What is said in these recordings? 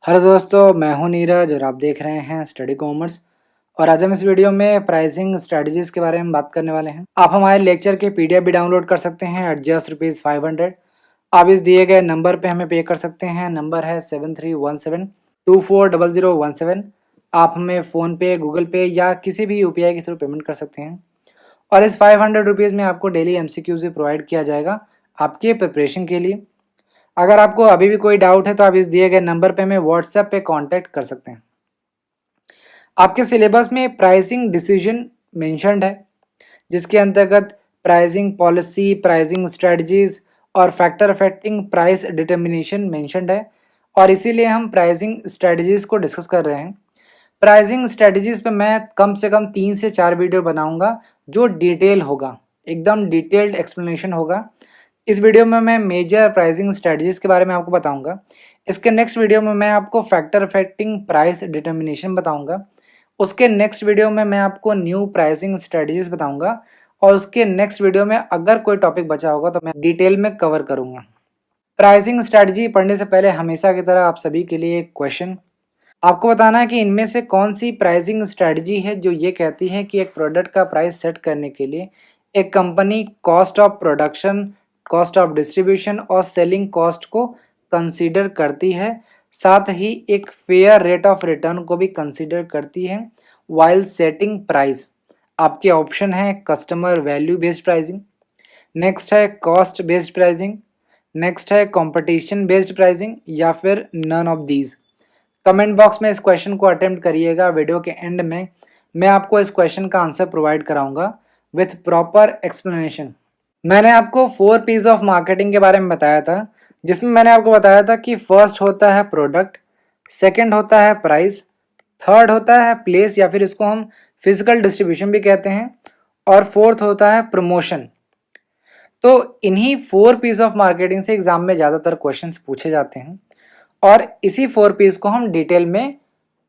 Hello दोस्तों, मैं हूं नीरज और आप देख रहे हैं स्टडी कॉमर्स। और आज हम इस वीडियो में प्राइसिंग स्ट्रेटजीज के बारे में बात करने वाले हैं। आप हमारे लेक्चर के पीडीएफ भी डाउनलोड कर सकते हैं एट जस्ट ₹500। आप इस दिए गए नंबर पे हमें पे कर सकते हैं। नंबर है 7317240017। आप हमें फ़ोन पे, गूगल पे या किसी भी यूपीआई के थ्रू पेमेंट कर सकते हैं। और इस ₹500 में आपको डेली एमसीक्यूज भी प्रोवाइड किया जाएगा आपके प्रिपरेशन के लिए। अगर आपको अभी भी कोई डाउट है तो आप इस दिए गए नंबर पे हमें व्हाट्सएप पे कांटेक्ट कर सकते हैं। आपके सिलेबस में प्राइसिंग डिसीजन मेंशन्ड है, जिसके अंतर्गत प्राइसिंग पॉलिसी, प्राइसिंग स्ट्रेटजीज और factor affecting price determination mentioned है। और इसीलिए हम प्राइसिंग स्ट्रेटजीज को डिस्कस कर रहे हैं। प्राइसिंग स्ट्रेटजीज पे मैं कम से कम 3 से 4 वीडियो बनाऊंगा जो डिटेल होगा, एकदम डिटेल्ड एक्सप्लेनेशन होगा। इस वीडियो में मैं मेजर प्राइसिंग स्ट्रेटजीज के बारे में आपको बताऊंगा। इसके नेक्स्ट वीडियो में मैं आपको फैक्टर अफेक्टिंग प्राइस डिटर्मिनेशन बताऊंगा। उसके नेक्स्ट वीडियो में मैं आपको न्यू प्राइसिंग स्ट्रेटजीज बताऊंगा। और उसके नेक्स्ट वीडियो में अगर कोई टॉपिक बचा होगा तो मैं डिटेल में कवर करूंगा। प्राइसिंग स्ट्रेटजी पढ़ने से पहले हमेशा की तरह आप सभी के लिए एक क्वेश्चन। आपको बताना है कि इनमें से कौन सी प्राइसिंग स्ट्रेटजी है जो ये कहती है कि एक प्रोडक्ट का प्राइस सेट करने के लिए एक company cost of production, cost of distribution और सेलिंग कॉस्ट को कंसीडर करती है, साथ ही एक फेयर रेट ऑफ रिटर्न को भी कंसीडर करती है वाइल सेटिंग प्राइस। आपके ऑप्शन है customer value based pricing, next है कॉस्ट बेस्ड प्राइसिंग, नेक्स्ट है कंपटीशन बेस्ड प्राइसिंग या फिर none of these. Comment box में इस क्वेश्चन को अटेम्प्ट करिएगा। वीडियो के एंड में मैं आपको इस क्वेश्चन का आंसर प्रोवाइड कराऊंगा विथ प्रॉपर एक्सप्लेनेशन। मैंने आपको 4 P's ऑफ मार्केटिंग के बारे में बताया था, जिसमें मैंने आपको बताया था कि फर्स्ट होता है प्रोडक्ट, सेकंड होता है प्राइस, थर्ड होता है प्लेस या फिर इसको हम फिजिकल डिस्ट्रीब्यूशन भी कहते हैं, और फोर्थ होता है प्रमोशन। तो इन्हीं 4 P's ऑफ मार्केटिंग से एग्जाम में ज़्यादातर क्वेश्चंस पूछे जाते हैं और इसी 4 P's को हम डिटेल में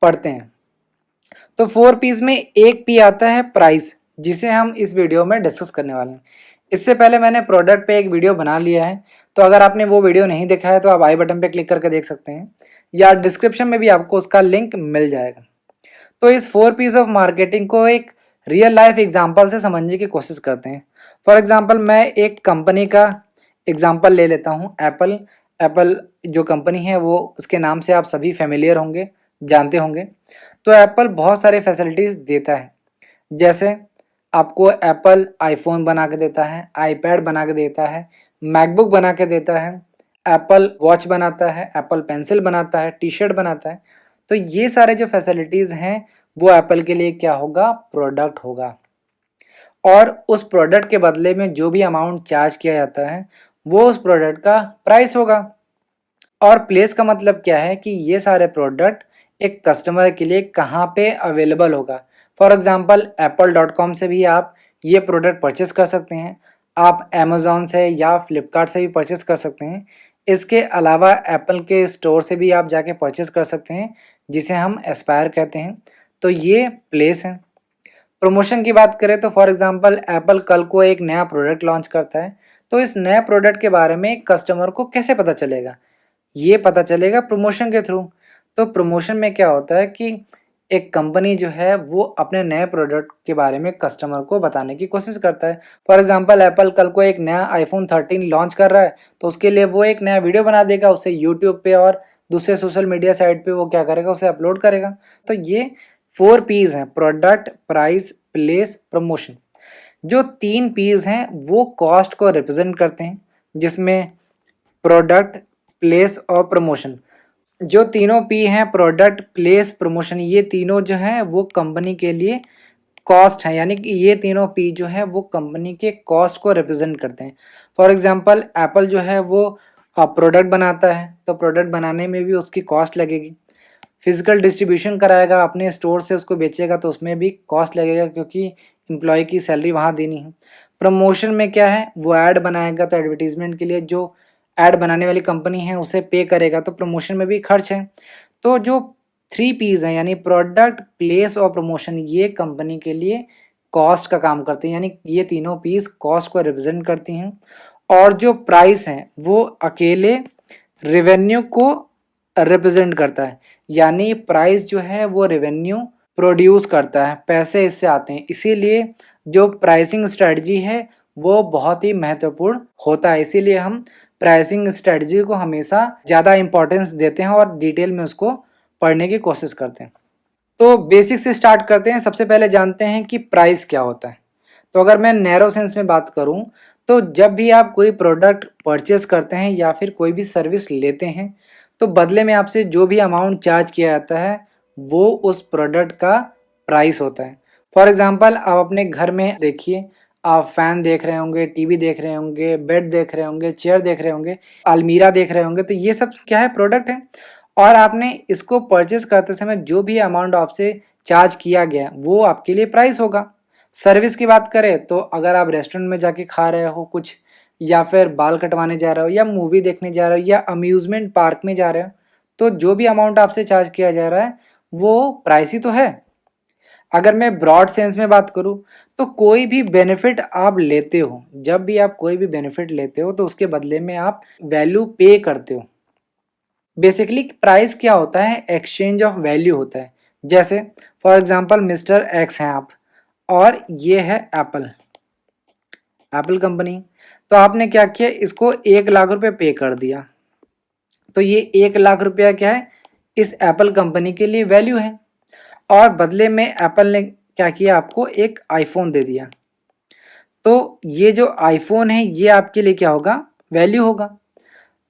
पढ़ते हैं। तो 4 P's में एक P आता है प्राइस, जिसे हम इस वीडियो में डिस्कस करने वाले हैं। इससे पहले मैंने प्रोडक्ट पे एक वीडियो बना लिया है, तो अगर आपने वो वीडियो नहीं देखा है तो आप आई बटन पे क्लिक करके देख सकते हैं या डिस्क्रिप्शन में भी आपको उसका लिंक मिल जाएगा। तो इस 4 P's ऑफ मार्केटिंग को एक रियल लाइफ एग्जाम्पल से समझने की कोशिश करते हैं। फॉर एग्जाम्पल मैं एक कंपनी का एग्जाम्पल ले लेता हूँ, एप्पल। एप्पल जो कंपनी है वो उसके नाम से आप सभी फेमिलियर होंगे, जानते होंगे। तो एप्पल बहुत सारे फैसिलिटीज़ देता है, जैसे आपको एप्पल आईफोन बना के देता है, आईपैड बना के देता है, मैकबुक बना के देता है, एप्पल वॉच बनाता है, एप्पल पेंसिल बनाता है, टी शर्ट बनाता है। तो ये सारे जो फैसिलिटीज़ हैं वो एप्पल के लिए क्या होगा, प्रोडक्ट होगा। और उस प्रोडक्ट के बदले में जो भी अमाउंट चार्ज किया जाता है वो उस प्रोडक्ट का प्राइस होगा। और प्लेस का मतलब क्या है कि ये सारे प्रोडक्ट एक कस्टमर के लिए कहाँ पे अवेलेबल होगा। फॉर एग्जांपल apple.com से भी आप ये प्रोडक्ट परचेस कर सकते हैं, आप अमेज़ॉन से या फ्लिपकार्ट से भी परचेस कर सकते हैं। इसके अलावा एप्पल के स्टोर से भी आप जाके परचेस कर सकते हैं, जिसे हम एस्पायर कहते हैं। तो ये प्लेस है। प्रमोशन की बात करें तो फॉर एग्जांपल एप्पल कल को एक नया प्रोडक्ट लॉन्च करता है, तो इस नए प्रोडक्ट के बारे में कस्टमर को कैसे पता चलेगा, ये पता चलेगा प्रमोशन के थ्रू। तो प्रमोशन में क्या होता है कि एक कंपनी जो है वो अपने नए प्रोडक्ट के बारे में कस्टमर को बताने की कोशिश करता है। फॉर एग्जांपल एप्पल कल को एक नया आईफोन 13 लॉन्च कर रहा है, तो उसके लिए वो एक नया वीडियो बना देगा, उसे यूट्यूब पे और दूसरे सोशल मीडिया साइट पे वो क्या करेगा, उसे अपलोड करेगा। तो ये 4 P's हैं, प्रोडक्ट, प्राइस, प्लेस, प्रमोशन। जो 3 P's हैं वो कॉस्ट को रिप्रेजेंट करते हैं, जिसमें प्रोडक्ट, प्लेस और प्रमोशन। जो तीनों पी हैं, प्रोडक्ट, प्लेस, प्रमोशन, ये तीनों जो हैं वो कंपनी के लिए कॉस्ट है, यानी कि ये तीनों पी जो है वो कंपनी के कॉस्ट को रिप्रेजेंट करते हैं। फॉर एग्जांपल एप्पल जो है वो प्रोडक्ट बनाता है, तो प्रोडक्ट बनाने में भी उसकी कॉस्ट लगेगी। फिजिकल डिस्ट्रीब्यूशन कराएगा, अपने स्टोर से उसको बेचेगा, तो उसमें भी कॉस्ट लगेगा क्योंकि एम्प्लॉय की सैलरी वहाँ देनी है। प्रमोशन में क्या है, वो ऐड बनाएगा, तो एडवर्टीजमेंट के लिए जो ऐड बनाने वाली कंपनी है उसे पे करेगा, तो प्रमोशन में भी खर्च है। तो जो 3 P's हैं यानी प्रोडक्ट, प्लेस और प्रमोशन, ये कंपनी के लिए कॉस्ट का काम करते हैं, यानी ये तीनों P's कॉस्ट को रिप्रेजेंट करती हैं। और जो प्राइस हैं वो अकेले रेवेन्यू को रिप्रेजेंट करता है, यानी प्राइस जो है वो रेवेन्यू प्रोड्यूस करता है, पैसे इससे आते हैं। इसीलिए जो प्राइसिंग स्ट्रेटजी है वो बहुत ही महत्वपूर्ण होता है। इसीलिए हम प्राइसिंग स्ट्रेटजी को हमेशा ज़्यादा इंपॉर्टेंस देते हैं और डिटेल में उसको पढ़ने की कोशिश करते हैं। तो बेसिक से स्टार्ट करते हैं। सबसे पहले जानते हैं कि प्राइस क्या होता है। तो अगर मैं नैरो सेंस में बात करूं तो जब भी आप कोई प्रोडक्ट परचेस करते हैं या फिर कोई भी सर्विस लेते हैं तो बदले में आपसे जो भी अमाउंट चार्ज किया जाता है वो उस प्रोडक्ट का प्राइस होता है। फॉर एग्जांपल आप अपने घर में देखिए, आप फैन देख रहे होंगे, टीवी देख रहे होंगे, बेड देख रहे होंगे, चेयर देख रहे होंगे, अलमीरा देख रहे होंगे, तो ये सब क्या है, प्रोडक्ट है। और आपने इसको परचेस करते समय जो भी अमाउंट आपसे चार्ज किया गया वो आपके लिए प्राइस होगा। सर्विस की बात करें तो अगर आप रेस्टोरेंट में जाके खा रहे हो कुछ, या फिर बाल कटवाने जा रहे हो, या मूवी देखने जा रहे हो, या अम्यूजमेंट पार्क में जा रहे हो, तो जो भी अमाउंट आपसे चार्ज किया जा रहा है वो प्राइस ही तो है। अगर मैं ब्रॉड सेंस में बात करूं तो कोई भी बेनिफिट आप लेते हो, जब भी आप कोई भी बेनिफिट लेते हो तो उसके बदले में आप वैल्यू पे करते हो। बेसिकली प्राइस क्या होता है, एक्सचेंज ऑफ वैल्यू होता है। जैसे फॉर एग्जांपल मिस्टर एक्स हैं आप और ये है एप्पल, एप्पल कंपनी। तो आपने क्या किया, इसको 1 लाख रुपए पे कर दिया। तो ये 1 लाख रुपया क्या है, इस एप्पल कंपनी के लिए वैल्यू है। और बदले में एप्पल ने क्या किया, आपको एक आईफोन दे दिया। तो ये जो आईफोन है ये आपके लिए क्या होगा, वैल्यू होगा।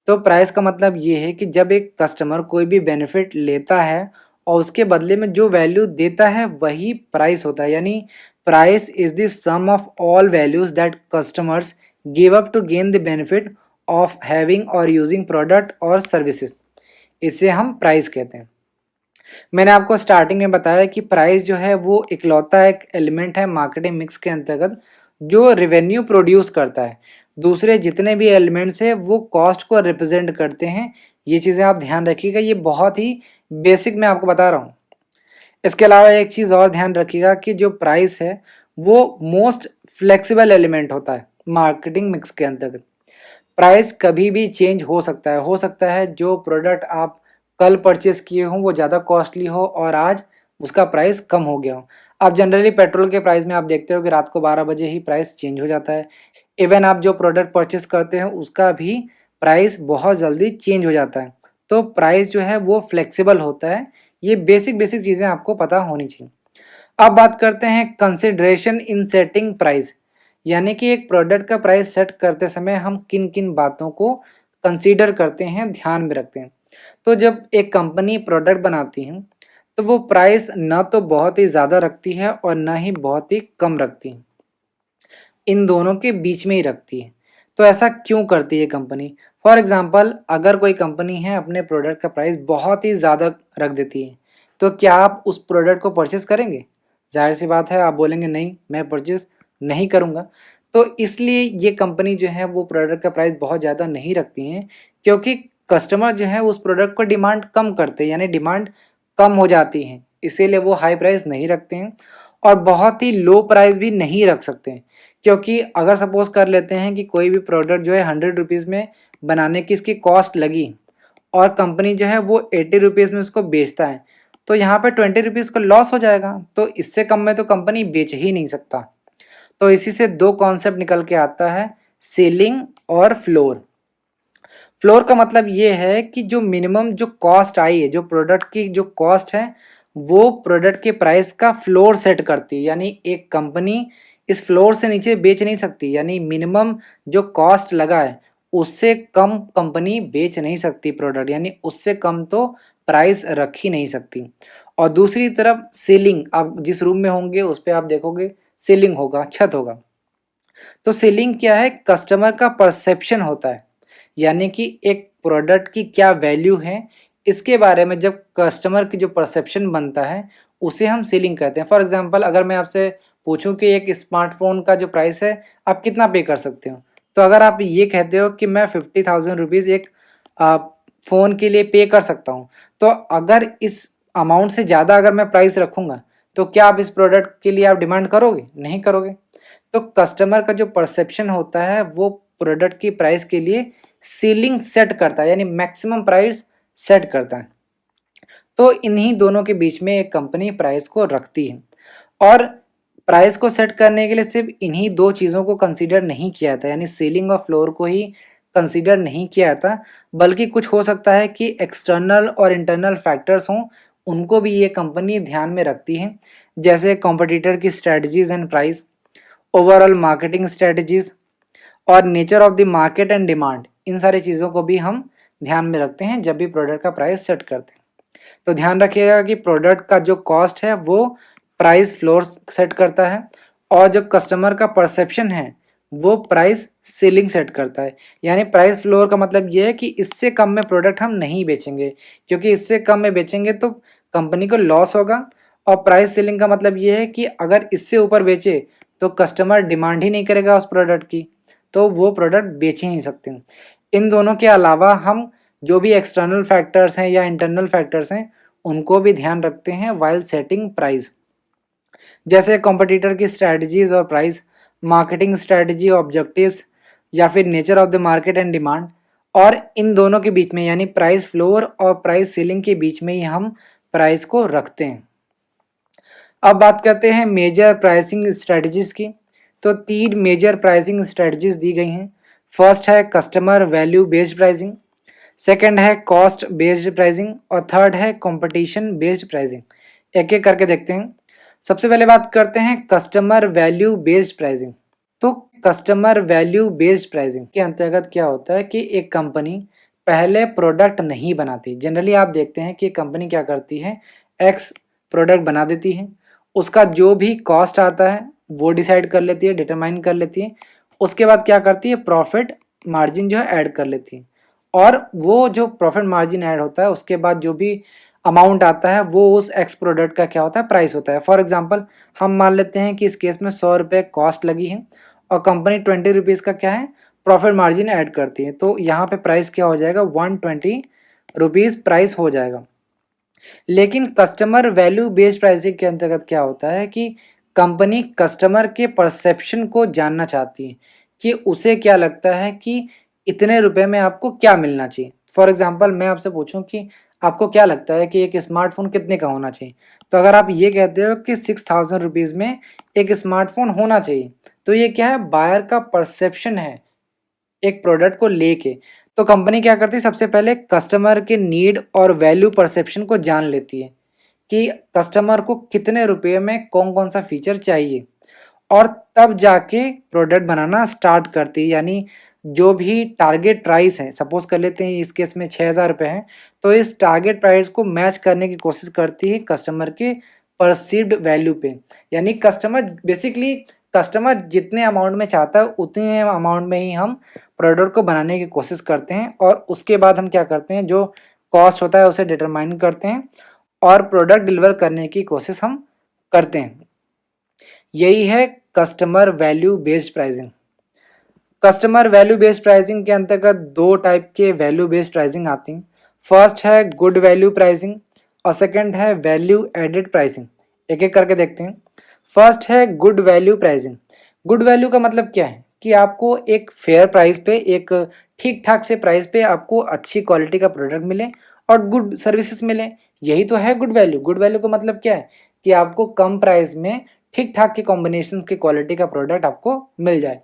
तो प्राइस का मतलब ये है कि जब एक कस्टमर कोई भी बेनिफिट लेता है और उसके बदले में जो वैल्यू देता है वही प्राइस होता है। यानी price is the sum of all values that customers give up to gain the benefit of having और यूजिंग प्रोडक्ट और सर्विसेज। इसे हम प्राइस कहते हैं। मैंने आपको स्टार्टिंग में बताया कि प्राइस जो है वो इकलौता एक एलिमेंट है मार्केटिंग मिक्स के अंतर्गत जो रेवेन्यू प्रोड्यूस करता है। दूसरे जितने भी एलिमेंट्स हैं वो कॉस्ट को रिप्रेजेंट करते हैं। ये चीज़ें आप ध्यान रखिएगा, ये बहुत ही बेसिक मैं आपको बता रहा हूँ। इसके अलावा एक चीज़ और ध्यान रखिएगा कि जो प्राइस है वो मोस्ट फ्लेक्सिबल एलिमेंट होता है मार्केटिंग मिक्स के अंतर्गत। प्राइस कभी भी चेंज हो सकता है जो प्रोडक्ट आप कल परचेस किए हों वो ज़्यादा कॉस्टली हो और आज उसका प्राइस कम हो गया हो। अब जनरली पेट्रोल के प्राइस में आप देखते हो कि रात को 12 बजे ही प्राइस चेंज हो जाता है। इवन आप जो प्रोडक्ट परचेस करते हैं उसका भी प्राइस बहुत जल्दी चेंज हो जाता है। तो प्राइस जो है वो फ्लेक्सिबल होता है। ये बेसिक बेसिक चीज़ें आपको पता होनी चाहिए। अब बात करते हैं कंसिडरेशन इन सेटिंग प्राइस, यानी कि एक प्रोडक्ट का प्राइस सेट करते समय हम किन किन बातों को कंसीडर करते हैं, ध्यान में रखते हैं। तो जब एक कंपनी प्रोडक्ट बनाती है तो वो प्राइस न तो बहुत ही ज़्यादा रखती है और न ही बहुत ही कम रखती है, इन दोनों के बीच में ही रखती है। तो ऐसा क्यों करती है कंपनी? फॉर एग्जांपल अगर कोई कंपनी है अपने प्रोडक्ट का प्राइस बहुत ही ज़्यादा रख देती है तो क्या आप उस प्रोडक्ट को परचेस करेंगे? जाहिर सी बात है आप बोलेंगे नहीं, मैं परचेस नहीं करूँगा। तो इसलिए ये कंपनी जो है वो प्रोडक्ट का प्राइस बहुत ज़्यादा नहीं रखती हैं, क्योंकि कस्टमर जो है उस प्रोडक्ट को डिमांड कम करते हैं, यानी डिमांड कम हो जाती है, इसीलिए वो हाई प्राइस नहीं रखते हैं। और बहुत ही लो प्राइस भी नहीं रख सकते हैं, क्योंकि अगर सपोज कर लेते हैं कि कोई भी प्रोडक्ट जो है 100 रुपीज़ में बनाने की इसकी कॉस्ट लगी और कंपनी जो है वो 80 रुपीज़ में उसको बेचता है, तो यहाँ पे 20 रुपीज़ का लॉस हो जाएगा। तो इससे कम में तो कंपनी बेच ही नहीं सकता। तो इसी से दो कॉन्सेप्ट निकल के आता है, सीलिंग और फ्लोर। फ्लोर का मतलब ये है कि जो मिनिमम जो कॉस्ट आई है, जो प्रोडक्ट की जो कॉस्ट है वो प्रोडक्ट के प्राइस का फ्लोर सेट करती है। यानी एक कंपनी इस फ्लोर से नीचे बेच नहीं सकती, यानी मिनिमम जो कॉस्ट लगा है उससे कम कंपनी बेच नहीं सकती प्रोडक्ट, यानी उससे कम तो प्राइस रख ही नहीं सकती। और दूसरी तरफ सीलिंग, आप जिस रूम में होंगे उस पर आप देखोगे सीलिंग होगा, छत होगा। तो सीलिंग क्या है, कस्टमर का परसेप्शन होता है, यानी कि एक प्रोडक्ट की क्या वैल्यू है इसके बारे में जब कस्टमर की जो परसेप्शन बनता है उसे हम सीलिंग कहते हैं। फॉर एग्जांपल अगर मैं आपसे पूछूं कि एक स्मार्टफोन का जो प्राइस है आप कितना पे कर सकते हो, तो अगर आप ये कहते हो कि मैं 50,000 रुपीज़ एक फ़ोन के लिए पे कर सकता हूँ, तो अगर इस अमाउंट से ज़्यादा अगर मैं प्राइस रखूँगा तो क्या आप इस प्रोडक्ट के लिए आप डिमांड करोगे? नहीं करोगे। तो कस्टमर का जो परसेप्शन होता है वो प्रोडक्ट की प्राइस के लिए सीलिंग सेट करता है, यानी मैक्सिमम प्राइस सेट करता है। तो इन्हीं दोनों के बीच में एक कंपनी प्राइस को रखती है, और प्राइस को सेट करने के लिए सिर्फ इन्हीं दो चीज़ों को कंसीडर नहीं किया जाता, यानी सीलिंग और फ्लोर को ही कंसीडर नहीं किया जाता, बल्कि कुछ हो सकता है कि एक्सटर्नल और इंटरनल फैक्टर्स हों, उनको भी ये कंपनी ध्यान में रखती है, जैसे कॉम्पिटिटर की strategies and price, overall marketing strategies और nature of the market and demand. इन सारी चीज़ों को भी हम ध्यान में रखते हैं जब भी प्रोडक्ट का प्राइस सेट करते हैं। तो ध्यान रखिएगा कि प्रोडक्ट का जो कॉस्ट है वो प्राइस फ्लोर सेट करता है, और जो कस्टमर का परसेप्शन है वो प्राइस सीलिंग सेट करता है। यानी प्राइस फ्लोर का मतलब ये है कि इससे कम में प्रोडक्ट हम नहीं बेचेंगे, क्योंकि इससे कम में बेचेंगे तो कंपनी को लॉस होगा, और प्राइस सीलिंग का मतलब ये है कि अगर इससे ऊपर बेचे तो कस्टमर डिमांड ही नहीं करेगा उस प्रोडक्ट की, तो वो प्रोडक्ट बेच ही नहीं सकते। इन दोनों के अलावा हम जो भी एक्सटर्नल फैक्टर्स हैं या इंटरनल फैक्टर्स हैं उनको भी ध्यान रखते हैं वाइल सेटिंग प्राइस, जैसे कॉम्पिटिटर की स्ट्रैटेजीज और प्राइस, मार्केटिंग स्ट्रैटेजी ऑब्जेक्टिव्स, या फिर nature of the market and demand. और इन दोनों के बीच में यानी प्राइस फ्लोर और प्राइस सीलिंग के बीच में ही हम प्राइस को रखते हैं। अब बात करते हैं मेजर प्राइसिंग स्ट्रेटजीज की। तो 3 मेजर प्राइसिंग स्ट्रेटजीज दी गई हैं। फर्स्ट है customer value based pricing, second है कॉस्ट बेस्ड प्राइसिंग, और थर्ड है कंपटीशन बेस्ड प्राइसिंग। एक एक करके देखते हैं। सबसे पहले बात करते हैं कस्टमर वैल्यू बेस्ड प्राइसिंग। तो कस्टमर वैल्यू बेस्ड प्राइसिंग के अंतर्गत क्या होता है कि एक कंपनी पहले प्रोडक्ट नहीं बनाती। जनरली आप देखते हैं कि कंपनी क्या करती है, एक्स प्रोडक्ट बना देती है, उसका जो भी कॉस्ट आता है वो डिसाइड कर लेती है, डिटरमाइन कर लेती है। उसके बाद क्या करती है, प्रॉफिट मार्जिन जो है ऐड कर लेती है, और वो जो प्रॉफिट मार्जिन ऐड होता है उसके बाद जो भी अमाउंट आता है वो उस एक्स प्रोडक्ट का क्या होता है, प्राइस होता है। फॉर एग्जांपल हम मान लेते हैं कि इस केस में 100 रुपये कॉस्ट लगी है और कंपनी 20 रुपीज़ का क्या है, प्रॉफिट मार्जिन ऐड करती है, तो यहाँ पे प्राइस क्या हो जाएगा, 120 रुपीज़ प्राइस हो जाएगा। लेकिन कस्टमर वैल्यू बेस्ड प्राइसिंग के अंतर्गत क्या होता है कि कंपनी कस्टमर के परसेप्शन को जानना चाहती है कि उसे क्या लगता है कि इतने रुपए में आपको क्या मिलना चाहिए। फॉर एग्जांपल मैं आपसे पूछूं कि आपको क्या लगता है कि एक स्मार्टफोन कितने का होना चाहिए, तो अगर आप ये कहते हो कि 6000 रुपीज़ में एक स्मार्टफोन होना चाहिए, तो ये क्या है, बायर का परसेप्शन है एक प्रोडक्ट को लेके। तो कंपनी क्या करती है, सबसे पहले कस्टमर के नीड और वैल्यू परसेप्शन को जान लेती है कि कस्टमर को कितने रुपए में कौन कौन सा फीचर चाहिए, और तब जाके प्रोडक्ट बनाना स्टार्ट करती है। यानी जो भी टारगेट प्राइस है, सपोज कर लेते हैं इस केस में 6000 रुपये है, तो इस टारगेट प्राइस को मैच करने की कोशिश करती है कस्टमर के परसीव्ड वैल्यू पे। यानी कस्टमर जितने अमाउंट में चाहता है उतने अमाउंट में ही हम प्रोडक्ट को बनाने की कोशिश करते हैं, और उसके बाद हम क्या करते हैं, जो कॉस्ट होता है उसे डिटरमाइन करते हैं और प्रोडक्ट डिलीवर करने की कोशिश हम करते हैं। यही है customer value based pricing. Customer value based pricing के अंतर्गत 2 टाइप के वैल्यू बेस्ड प्राइसिंग आती हैं। फर्स्ट है गुड वैल्यू प्राइसिंग और सेकंड है वैल्यू एडेड प्राइसिंग। एक एक करके देखते हैं। फर्स्ट है good value pricing. Good value का मतलब क्या है कि आपको एक फेयर प्राइस पे, एक ठीक ठाक से प्राइस पे आपको अच्छी क्वालिटी का प्रोडक्ट मिले और गुड सर्विसेज मिले, यही तो है गुड वैल्यू। गुड वैल्यू का मतलब क्या है कि आपको कम प्राइस में ठीक ठाक के कॉम्बिनेशन की क्वालिटी का प्रोडक्ट आपको मिल जाए।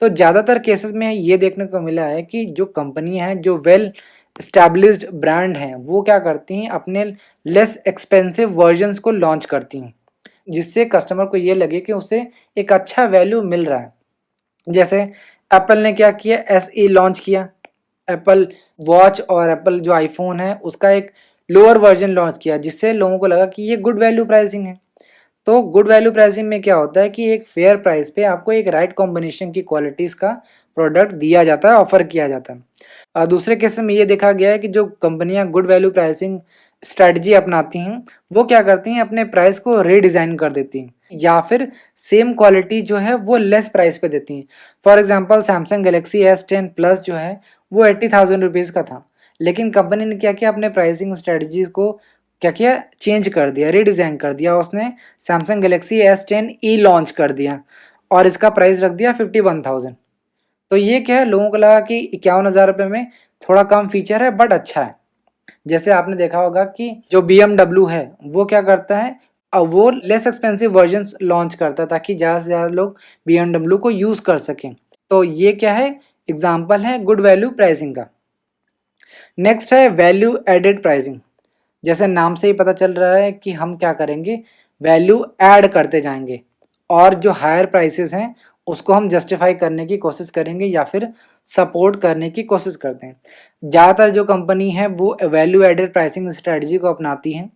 तो ज़्यादातर केसेस में ये देखने को मिला है कि जो कंपनियां हैं, जो वेल एस्टैब्लिश्ड ब्रांड हैं, वो क्या करती हैं, अपने लेस एक्सपेंसिव वर्जन्स को लॉन्च करती हैं, जिससे कस्टमर को ये लगे कि उसे एक अच्छा वैल्यू मिल रहा है। जैसे एप्पल ने क्या किया, SE लॉन्च किया, एप्पल वॉच और एप्पल जो आईफोन है उसका एक लोअर वर्जन लॉन्च किया, जिससे लोगों को लगा कि ये गुड वैल्यू प्राइसिंग है। तो गुड वैल्यू प्राइसिंग में क्या होता है कि एक फेयर प्राइस पे आपको एक राइट कॉम्बिनेशन की क्वालिटीज़ का प्रोडक्ट दिया जाता है, ऑफर किया जाता है। दूसरे केस में ये देखा गया है कि जो कंपनियां गुड वैल्यू प्राइसिंग स्ट्रेटजी अपनाती हैं वो क्या करती हैं, अपने प्राइस को रीडिज़ाइन कर देती हैं या फिर सेम क्वालिटी जो है वो लेस प्राइस पे देती हैं। For example Samsung Galaxy S10 plus जो है वो 80,000 रुपीज़ का था, लेकिन कंपनी ने क्या किया, अपने प्राइसिंग स्ट्रेटजीज को क्या किया, चेंज कर दिया, रीडिज़ाइन कर दिया। उसने सैमसंग गैलेक्सी S10e लॉन्च कर दिया और इसका प्राइस रख दिया 51,000। तो ये क्या है, लोगों को लगा कि 51,000 रुपये में थोड़ा कम फीचर है बट अच्छा है। जैसे आपने देखा होगा कि जो BMW है वो क्या करता है, वो लेस एक्सपेंसिव वर्जन्स लॉन्च करता है ताकि ज़्यादा से ज़्यादा लोग BMW को यूज़ कर सकें। तो ये क्या है, एग्जाम्पल है गुड वैल्यू प्राइसिंग का। नेक्स्ट है वैल्यू एडेड प्राइसिंग। जैसे नाम से ही पता चल रहा है कि हम क्या करेंगे, वैल्यू ऐड करते जाएंगे और जो हायर प्राइसेस हैं उसको हम जस्टिफाई करने की कोशिश करेंगे या फिर सपोर्ट करने की कोशिश करते हैं। ज़्यादातर जो कंपनी है वो वैल्यू एडेड प्राइसिंग स्ट्रेटजी को अपनाती हैं।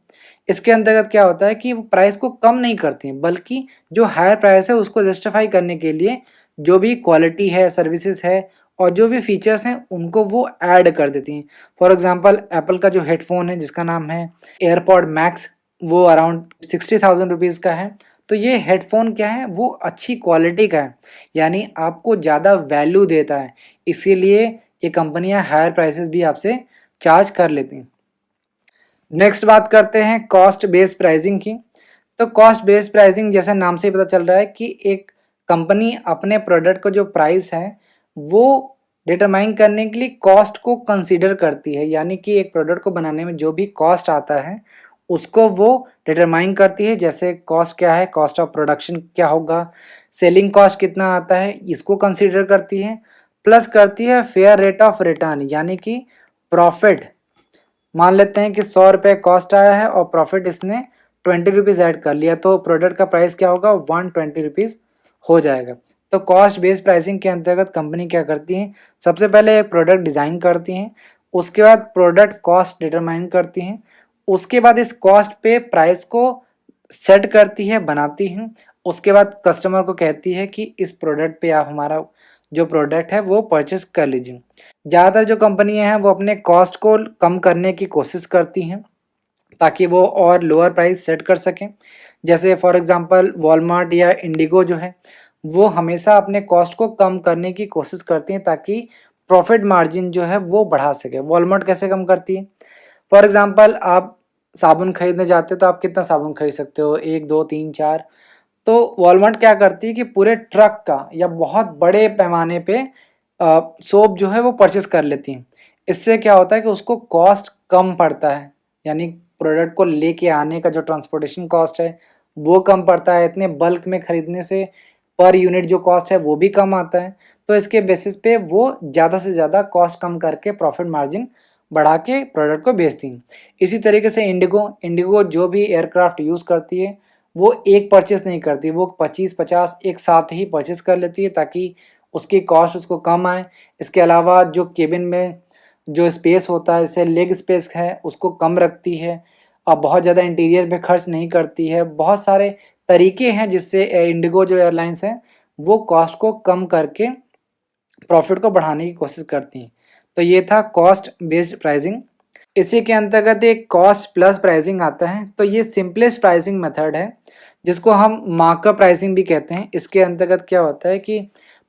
इसके अंतर्गत क्या होता है कि वो प्राइस को कम नहीं करती हैं, बल्कि जो हायर प्राइस है उसको जस्टिफाई करने के लिए जो भी क्वालिटी है, सर्विसेज है और जो भी फीचर्स हैं उनको वो ऐड कर देती हैं। फॉर एग्जांपल एप्पल का जो हेडफोन है जिसका नाम है एयरपॉड मैक्स, वो अराउंड 60,000 रुपीज़ का है। तो ये हेडफोन क्या है, वो अच्छी क्वालिटी का है, यानी आपको ज़्यादा वैल्यू देता है, इसीलिए ये कंपनियां हायर प्राइसेस भी आपसे चार्ज कर लेती हैं। नेक्स्ट बात करते हैं कॉस्ट बेस्ड प्राइसिंग की। तो कॉस्ट बेस्ड प्राइसिंग जैसे नाम से ही पता चल रहा है कि एक कंपनी अपने प्रोडक्ट का जो प्राइस है वो डिटरमाइन करने के लिए कॉस्ट को कंसीडर करती है, यानी कि एक प्रोडक्ट को बनाने में जो भी कॉस्ट आता है उसको वो डिटरमाइन करती है। जैसे कॉस्ट क्या है, कॉस्ट ऑफ प्रोडक्शन क्या होगा, सेलिंग कॉस्ट कितना आता है, इसको कंसीडर करती है। प्लस करती है फेयर रेट ऑफ रिटर्न, यानी कि प्रॉफिट। मान लेते हैं कि 100 रुपये कॉस्ट आया है और प्रॉफिट इसने 20 रुपीज़ ऐड कर लिया, तो प्रोडक्ट का प्राइस क्या होगा, 120 रुपीज़ हो जाएगा। तो कॉस्ट बेस्ड प्राइसिंग के अंतर्गत कंपनी क्या करती है, सबसे पहले एक प्रोडक्ट डिज़ाइन करती हैं, उसके बाद प्रोडक्ट कॉस्ट डिटरमाइन करती हैं, उसके बाद इस कॉस्ट पे प्राइस को सेट करती है, बनाती हैं। उसके बाद कस्टमर को कहती है कि इस प्रोडक्ट पे आप हमारा जो प्रोडक्ट है वो परचेस कर लीजिए। ज़्यादातर जो कंपनियां हैं वो अपने कॉस्ट को कम करने की कोशिश करती हैं ताकि वो और लोअर प्राइस सेट कर सकें। जैसे फॉर एग्जांपल वॉलमार्ट या इंडिगो जो है वो हमेशा अपने कॉस्ट को कम करने की कोशिश करती हैं ताकि प्रॉफिट मार्जिन जो है वो बढ़ा सके। वॉलमार्ट कैसे कम करती है, फॉर एग्जांपल आप साबुन खरीदने जाते हो तो आप कितना साबुन खरीद सकते हो, 1 2 3 4। तो वॉलमार्ट क्या करती है कि पूरे ट्रक का या बहुत बड़े पैमाने पे सोप जो है वो परचेस कर लेती हैं। इससे क्या होता है कि उसको कॉस्ट कम पड़ता है, यानी प्रोडक्ट को लेके आने का जो ट्रांसपोर्टेशन कॉस्ट है वो कम पड़ता है। इतने बल्क में खरीदने से पर यूनिट जो कॉस्ट है वो भी कम आता है। तो इसके बेसिस पे वो ज़्यादा से ज़्यादा कॉस्ट कम करके प्रॉफिट मार्जिन बढ़ा के प्रोडक्ट को बेचती हैं। इसी तरीके से इंडिगो जो भी एयरक्राफ्ट यूज़ करती है वो एक परचेस नहीं करती, वो 25-50 एक साथ ही परचेस कर लेती है ताकि उसकी कॉस्ट उसको कम आए। इसके अलावा जो केबिन में जो स्पेस होता है, जैसे लेग स्पेस है, उसको कम रखती है और बहुत ज़्यादा इंटीरियर पे खर्च नहीं करती है। बहुत सारे तरीके हैं जिससे इंडिगो जो एयरलाइंस है वो कॉस्ट को कम करके प्रॉफिट को बढ़ाने की कोशिश करती हैं। तो ये था कॉस्ट बेस्ड प्राइसिंग। इसी के अंतर्गत एक कॉस्ट प्लस प्राइसिंग आता है। तो ये सिंपलेस्ट प्राइसिंग मेथड है जिसको हम मार्कअप प्राइसिंग भी कहते हैं। इसके अंतर्गत क्या होता है कि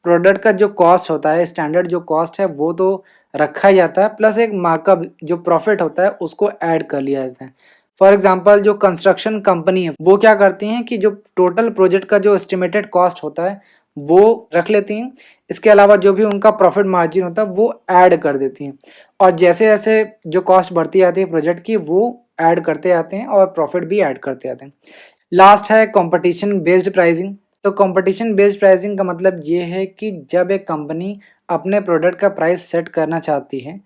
प्रोडक्ट का जो कॉस्ट होता है, स्टैंडर्ड जो कॉस्ट है वो तो रखा जाता है, प्लस एक मार्कअप जो प्रॉफिट होता है उसको ऐड कर लिया जाता है। फॉर एग्जांपल जो कंस्ट्रक्शन कंपनी है वो क्या करती हैं कि जो टोटल प्रोजेक्ट का जो एस्टिमेटेड कॉस्ट होता है वो रख लेती हैं। इसके अलावा जो भी उनका प्रॉफिट मार्जिन होता है वो ऐड कर देती हैं और जैसे जैसे जो कॉस्ट बढ़ती जाती है प्रोजेक्ट की वो ऐड करते जाते हैं और प्रॉफिट भी ऐड करते जाते हैं। लास्ट है कंपटीशन बेस्ड प्राइसिंग। तो कंपटीशन बेस्ड प्राइसिंग का मतलब ये है कि जब एक कंपनी अपने प्रोडक्ट का प्राइस सेट करना चाहती है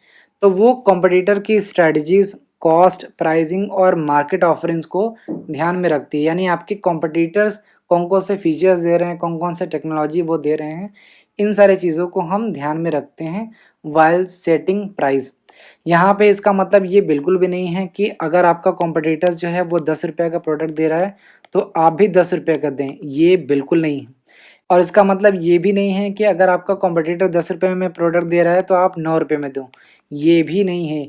तो वो कॉम्पिटिटर की स्ट्रेटजीज, कॉस्ट, प्राइसिंग और मार्केट ऑफरिंग्स को ध्यान में रखती है। यानी आपके कॉम्पिटिटर्स कौन कौन से फीचर्स दे रहे हैं, कौन कौन से टेक्नोलॉजी वो दे रहे हैं, इन सारे चीज़ों को हम ध्यान में रखते हैं वाइल सेटिंग प्राइस। यहाँ पे इसका मतलब ये बिल्कुल भी नहीं है कि अगर आपका कॉम्पिटिटर्स जो है वो 10 रुपये का प्रोडक्ट दे रहा है तो आप भी 10 रुपये का दें, ये बिल्कुल नहीं है। और इसका मतलब ये भी नहीं है कि अगर आपका कॉम्पिटिटर 10 रुपये में प्रोडक्ट दे रहा है तो आप 9 रुपये में दो, ये भी नहीं है।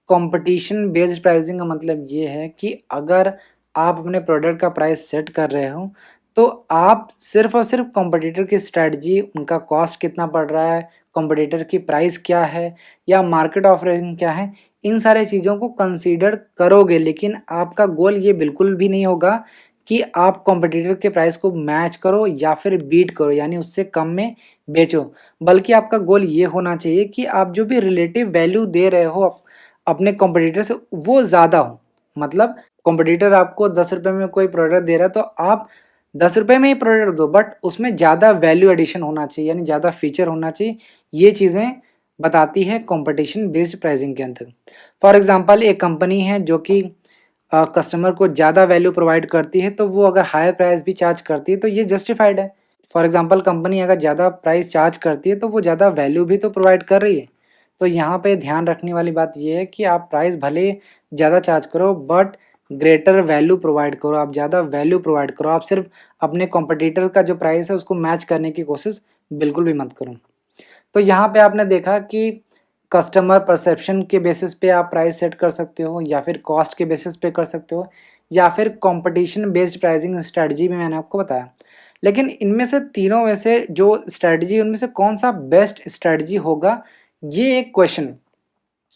कंपटीशन बेस्ड प्राइसिंग का मतलब ये है कि अगर आप अपने प्रोडक्ट का प्राइस सेट कर रहे हो तो आप सिर्फ और सिर्फ कॉम्पिटिटर की स्ट्रैटेजी, उनका कॉस्ट कितना पड़ रहा है, कॉम्पिटिटर की प्राइस क्या है या मार्केट ऑफरिंग क्या है, इन सारे चीज़ों को कंसीडर करोगे। लेकिन आपका गोल ये बिल्कुल भी नहीं होगा कि आप कॉम्पिटिटर के प्राइस को मैच करो या फिर बीट करो, यानी उससे कम में बेचो। बल्कि आपका गोल ये होना चाहिए कि आप जो भी रिलेटिव वैल्यू दे रहे हो अपने कॉम्पिटिटर से वो ज़्यादा हो। मतलब कॉम्पिटिटर आपको 10 रुपये में कोई प्रोडक्ट दे रहा है तो आप 10 रुपये में ही प्रोडक्ट दो, बट उसमें ज़्यादा वैल्यू एडिशन होना चाहिए, यानी ज़्यादा फीचर होना चाहिए। ये चीज़ें बताती है कंपटीशन बेस्ड प्राइसिंग के अंदर। फॉर एग्जांपल एक कंपनी है जो कि कस्टमर को ज़्यादा वैल्यू प्रोवाइड करती है, तो वो अगर हायर प्राइस भी चार्ज करती है तो ये जस्टिफाइड है। फॉर एग्जांपल कंपनी अगर ज़्यादा प्राइस चार्ज करती है तो वो ज़्यादा वैल्यू भी तो प्रोवाइड कर रही है। तो यहाँ पे ध्यान रखने वाली बात ये है कि आप प्राइस भले ज़्यादा चार्ज करो, बट ग्रेटर वैल्यू प्रोवाइड करो, आप ज़्यादा वैल्यू प्रोवाइड करो। आप सिर्फ अपने कॉम्पिटिटर का जो प्राइस है उसको मैच करने की कोशिश बिल्कुल भी मत करो। तो यहाँ पे आपने देखा कि कस्टमर परसेप्शन के बेसिस पे आप प्राइस सेट कर सकते हो, या फिर कॉस्ट के बेसिस पे कर सकते हो, या फिर कंपटीशन बेस्ड प्राइसिंग स्ट्रेटजी में मैंने आपको बताया। लेकिन इनमें से तीनों में से जो स्ट्रेटजी, उनमें से कौन सा बेस्ट स्ट्रेटजी होगा, ये एक क्वेश्चन।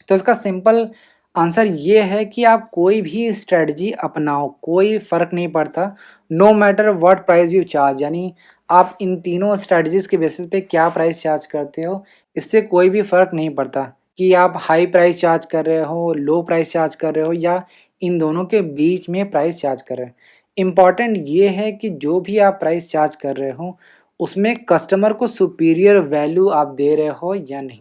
तो इसका सिंपल आंसर ये है कि आप कोई भी स्ट्रेटजी अपनाओ, कोई फ़र्क नहीं पड़ता, no matter what price you charge. यानी आप इन तीनों स्ट्रेटजीज़ के बेसिस पे क्या प्राइस चार्ज करते हो, इससे कोई भी फ़र्क नहीं पड़ता कि आप हाई प्राइस चार्ज कर रहे हो, लो प्राइस चार्ज कर रहे हो, या इन दोनों के बीच में प्राइस चार्ज कर रहे हो। इम्पॉर्टेंट ये है कि जो भी आप प्राइस चार्ज कर रहे हो उसमें कस्टमर को सुपीरियर वैल्यू आप दे रहे हो या नहीं।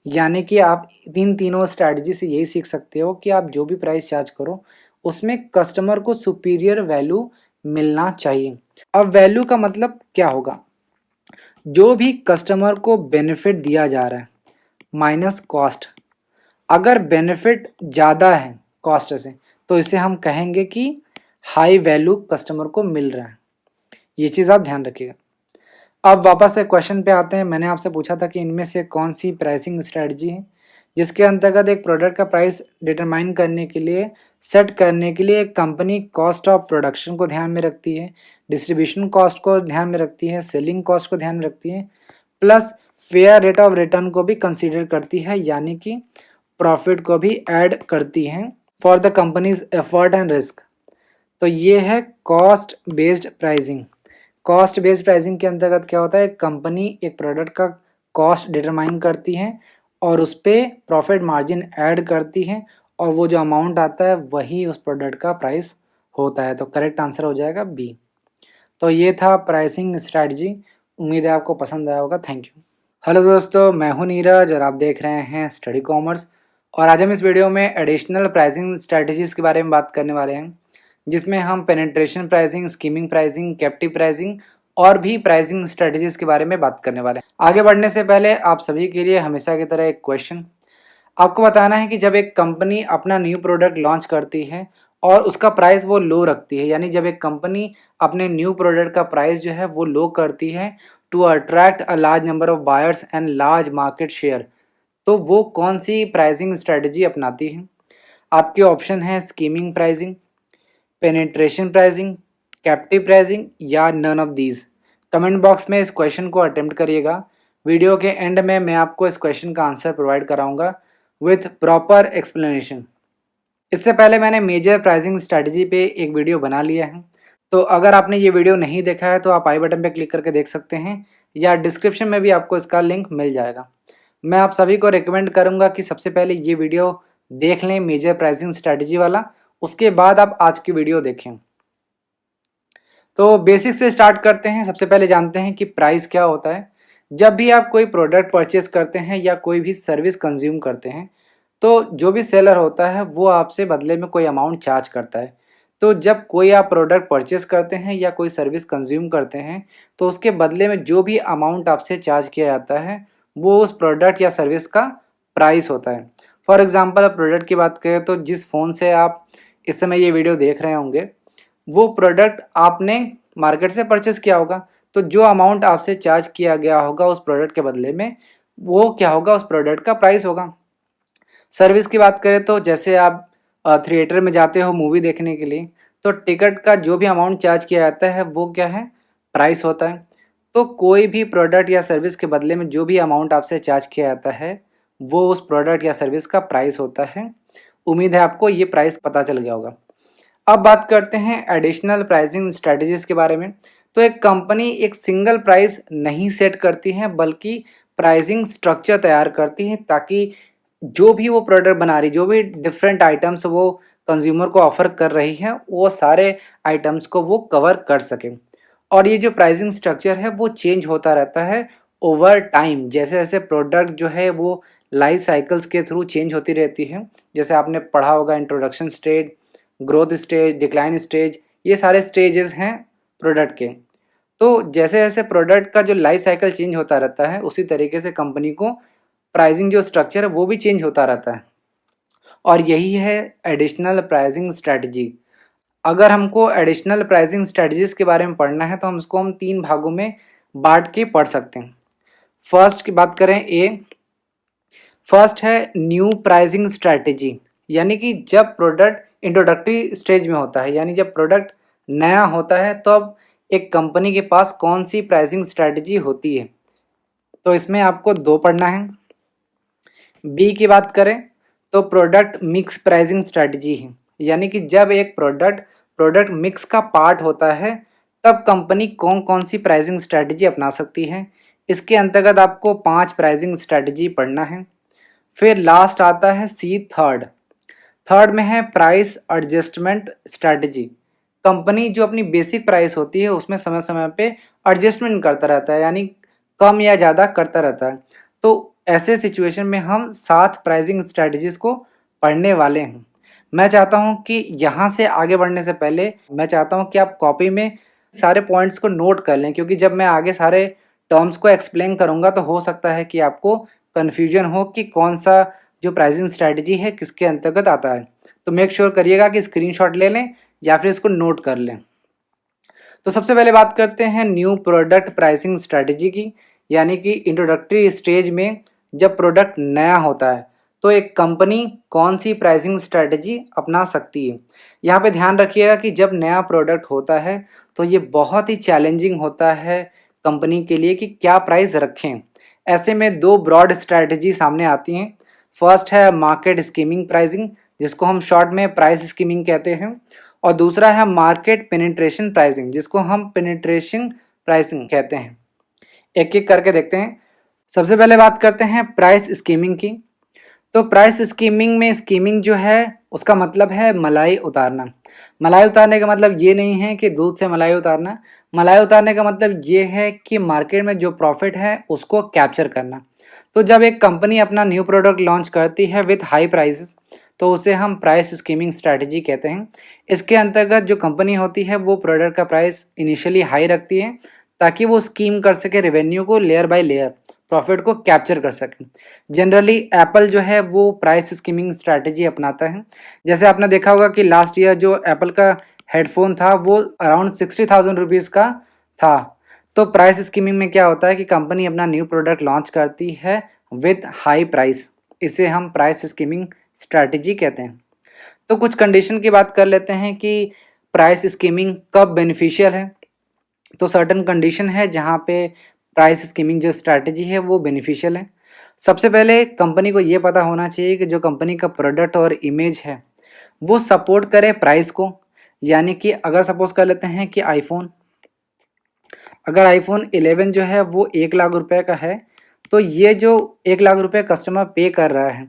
यानी कि आप इन तीनों स्ट्रैटेजी से यही सीख सकते हो कि आप जो भी प्राइस चार्ज करो उसमें कस्टमर को सुपीरियर वैल्यू मिलना चाहिए। अब वैल्यू का मतलब क्या होगा? जो भी कस्टमर को बेनिफिट दिया जा रहा है माइनस कॉस्ट। अगर बेनिफिट ज़्यादा है कॉस्ट से तो इसे हम कहेंगे कि हाई वैल्यू कस्टमर को मिल रहा है। ये चीज़ आप ध्यान रखिएगा। अब वापस से क्वेश्चन पे आते हैं। मैंने आपसे पूछा था कि इनमें से कौन सी प्राइसिंग स्ट्रेटजी है जिसके अंतर्गत एक प्रोडक्ट का प्राइस डिटरमाइन करने के लिए, सेट करने के लिए एक कंपनी कॉस्ट ऑफ प्रोडक्शन को ध्यान में रखती है, डिस्ट्रीब्यूशन कॉस्ट को ध्यान में रखती है, सेलिंग कॉस्ट को ध्यान में रखती है, plus fair rate of return को भी कंसीडर करती है, यानी कि प्रॉफिट को भी ऐड करती है for the companies effort and risk. तो ये है cost based pricing. Cost based pricing के अंतर्गत क्या होता है, कंपनी एक प्रोडक्ट का कॉस्ट डिटरमाइन करती है और उस पर प्रॉफिट मार्जिन ऐड करती है, और वो जो अमाउंट आता है वही उस प्रोडक्ट का प्राइस होता है। तो करेक्ट आंसर हो जाएगा बी। तो ये था प्राइसिंग स्ट्रैटेजी। उम्मीद है आपको पसंद आया होगा। Thank you. हेलो दोस्तों, मैं हूं नीरज और आप देख रहे हैं स्टडी कॉमर्स। और आज हम इस वीडियो में एडिशनल प्राइसिंग स्ट्रैटेजीज़ के बारे में बात करने वाले हैं, जिसमें हम penetration pricing, skimming pricing, captive pricing और भी प्राइसिंग स्ट्रैटेजीज़ के बारे में बात करने वाले हैं। आगे बढ़ने से पहले आप सभी के लिए हमेशा की तरह एक क्वेश्चन। आपको बताना है कि जब एक कंपनी अपना न्यू प्रोडक्ट लॉन्च करती है और उसका प्राइस वो लो रखती है, यानी जब एक कंपनी अपने न्यू प्रोडक्ट का प्राइस जो है वो लो करती है to attract a large number of buyers and large market share, तो वो कौन सी प्राइसिंग स्ट्रेटजी अपनाती है? आपके ऑप्शन है skimming pricing, penetration pricing, captive pricing या none of these. Comment box में इस क्वेश्चन को अटेम्प्ट करिएगा। वीडियो के एंड में मैं आपको इस क्वेश्चन का आंसर प्रोवाइड कराऊंगा विथ प्रॉपर एक्सप्लेनेशन। इससे पहले मैंने मेजर प्राइसिंग स्ट्रैटेजी पे एक वीडियो बना लिया है, तो अगर आपने ये वीडियो नहीं देखा है तो आप आई बटन पे क्लिक करके देख सकते हैं, या डिस्क्रिप्शन में भी आपको इसका लिंक मिल जाएगा। मैं आप सभी को रिकमेंड करूंगा कि सबसे पहले ये वीडियो देख लें, मेजर प्राइसिंग स्ट्रैटेजी वाला, उसके बाद आप आज की वीडियो देखें। तो बेसिक से स्टार्ट करते हैं। सबसे पहले जानते हैं कि प्राइस क्या होता है। जब भी आप कोई प्रोडक्ट परचेज करते हैं या कोई भी सर्विस कंज्यूम करते हैं, तो जो भी सेलर होता है वो आपसे बदले में कोई अमाउंट चार्ज करता है। तो जब कोई आप प्रोडक्ट परचेज करते हैं या कोई सर्विस कंज्यूम करते हैं, तो उसके बदले में जो भी अमाउंट आपसे चार्ज किया जाता है वो उस प्रोडक्ट या सर्विस का प्राइस होता है। फॉर एग्जांपल प्रोडक्ट की बात करें तो जिस फ़ोन से आप इस समय ये वीडियो देख रहे होंगे, वो प्रोडक्ट आपने मार्केट से परचेस किया होगा, तो जो अमाउंट आपसे चार्ज किया गया होगा उस प्रोडक्ट के बदले में, वो क्या होगा, उस प्रोडक्ट का प्राइस होगा। सर्विस की बात करें तो जैसे आप थिएटर में जाते हो मूवी देखने के लिए, तो टिकट का जो भी अमाउंट चार्ज किया जाता है वो क्या है, प्राइस होता है। तो कोई भी प्रोडक्ट या सर्विस के बदले में जो भी अमाउंट आपसे चार्ज किया जाता है वो उस प्रोडक्ट या सर्विस का प्राइस होता है। उम्मीद है आपको ये प्राइस पता चल गया होगा। अब बात करते हैं एडिशनल प्राइसिंग स्ट्रेटजीज के बारे में। तो एक कंपनी एक सिंगल प्राइस नहीं सेट करती है, बल्कि प्राइसिंग स्ट्रक्चर तैयार करती है ताकि जो भी वो प्रोडक्ट बना रही, जो भी डिफरेंट आइटम्स वो कंज्यूमर को ऑफर कर रही है, वो सारे आइटम्स को वो कवर कर सके। और ये जो प्राइसिंग स्ट्रक्चर है वो चेंज होता रहता है ओवर टाइम, जैसे जैसे प्रोडक्ट जो है वो लाइफ साइकिल्स के थ्रू चेंज होती रहती है। जैसे आपने पढ़ा होगा introduction stage, growth stage, decline stage, ये सारे स्टेजेस हैं प्रोडक्ट के। तो जैसे जैसे प्रोडक्ट का जो लाइफ साइकिल चेंज होता रहता है, उसी तरीके से कंपनी को प्राइसिंग जो स्ट्रक्चर है वो भी चेंज होता रहता है। और यही है एडिशनल प्राइसिंग स्ट्रैटेजी। अगर हमको एडिशनल प्राइसिंग स्ट्रैटेजीज के बारे में पढ़ना है तो हम तीन भागों में बांट के पढ़ सकते हैं। फर्स्ट की बात करें, फर्स्ट है न्यू प्राइसिंग स्ट्रैटेजी, यानी कि जब प्रोडक्ट इंट्रोडक्टरी स्टेज में होता है, यानी जब प्रोडक्ट नया होता है तो अब एक कंपनी के पास कौन सी प्राइसिंग स्ट्रैटेजी होती है। तो इसमें आपको दो पढ़ना है। बी की बात करें तो प्रोडक्ट मिक्स प्राइसिंग स्ट्रैटेजी है, यानी कि जब एक प्रोडक्ट मिक्स का पार्ट होता है तब कंपनी कौन कौन सी प्राइसिंग स्ट्रैटेजी अपना सकती है। इसके अंतर्गत आपको 5 प्राइसिंग स्ट्रैटेजी पढ़ना है। फिर लास्ट आता है सी, थर्ड में है प्राइस एडजस्टमेंट स्ट्रैटेजी। कंपनी जो अपनी बेसिक प्राइस होती है उसमें समय समय पे एडजस्टमेंट करता रहता है, यानी कम या ज़्यादा करता रहता है। तो ऐसे सिचुएशन में हम 7 प्राइसिंग स्ट्रैटेजीज को पढ़ने वाले हैं। मैं चाहता हूं कि यहाँ से आगे बढ़ने से पहले मैं चाहता हूं कि आप कॉपी में सारे पॉइंट्स को नोट कर लें, क्योंकि जब मैं आगे सारे टर्म्स को एक्सप्लेन करूंगा तो हो सकता है कि आपको कन्फ्यूजन हो कि कौन सा जो प्राइसिंग स्ट्रैटेजी है किसके अंतर्गत आता है। तो मेक श्योर करिएगा कि स्क्रीनशॉट ले लें या फिर इसको नोट कर लें। तो सबसे पहले बात करते हैं न्यू प्रोडक्ट प्राइसिंग स्ट्रैटेजी की, यानी कि इंट्रोडक्टरी स्टेज में जब प्रोडक्ट नया होता है तो एक कंपनी कौन सी प्राइसिंग स्ट्रैटेजी अपना सकती है। यहाँ पे ध्यान रखिएगा कि जब नया प्रोडक्ट होता है तो ये बहुत ही चैलेंजिंग होता है कंपनी के लिए कि क्या प्राइस रखें। ऐसे में दो ब्रॉड स्ट्रैटेजी सामने आती हैं। फर्स्ट है मार्केट स्कीमिंग प्राइसिंग, जिसको हम शॉर्ट में प्राइस स्कीमिंग कहते हैं, और दूसरा है मार्केट पेनिट्रेशन प्राइसिंग, जिसको हम पेनिट्रेशन प्राइसिंग कहते हैं। एक एक करके देखते हैं। सबसे पहले बात करते हैं प्राइस स्कीमिंग की। तो प्राइस स्कीमिंग में स्कीमिंग जो है उसका मतलब है मलाई उतारना। मलाई उतारने का मतलब ये नहीं है कि दूध से मलाई उतारना। मलाई उतारने का मतलब ये है कि मार्केट में जो प्रॉफिट है उसको कैप्चर करना। तो जब एक कंपनी अपना न्यू प्रोडक्ट लॉन्च करती है विथ हाई प्राइसेस तो उसे हम प्राइस स्कीमिंग स्ट्रैटेजी कहते हैं। इसके अंतर्गत जो कंपनी होती है वो प्रोडक्ट का प्राइस इनिशियली हाई रखती है ताकि वो स्कीम कर सके रेवेन्यू को, लेयर बाय लेयर प्रॉफिट को कैप्चर कर सके। जनरली एप्पल जो है वो प्राइस स्कीमिंग स्ट्रैटेजी अपनाता है। जैसे आपने देखा होगा कि लास्ट ईयर जो एप्पल का हेडफोन था वो अराउंड 60,000 रुपीज़ का था। तो प्राइस स्कीमिंग में क्या होता है कि कंपनी अपना न्यू प्रोडक्ट लॉन्च करती है विथ हाई प्राइस, इसे हम प्राइस स्कीमिंग स्ट्रैटेजी कहते हैं। तो कुछ कंडीशन की बात कर लेते हैं कि प्राइस स्कीमिंग कब बेनिफिशियल है। तो सर्टेन कंडीशन है जहाँ पे प्राइस स्कीमिंग जो स्ट्रैटेजी है वो बेनिफिशियल है। सबसे पहले कंपनी को ये पता होना चाहिए कि जो कंपनी का प्रोडक्ट और इमेज है वो सपोर्ट करे प्राइस को। यानी कि अगर सपोज कर लेते हैं कि अगर आईफोन 11 जो है वो 1 लाख रुपए का है, तो ये जो 1 लाख रुपए कस्टमर पे कर रहा है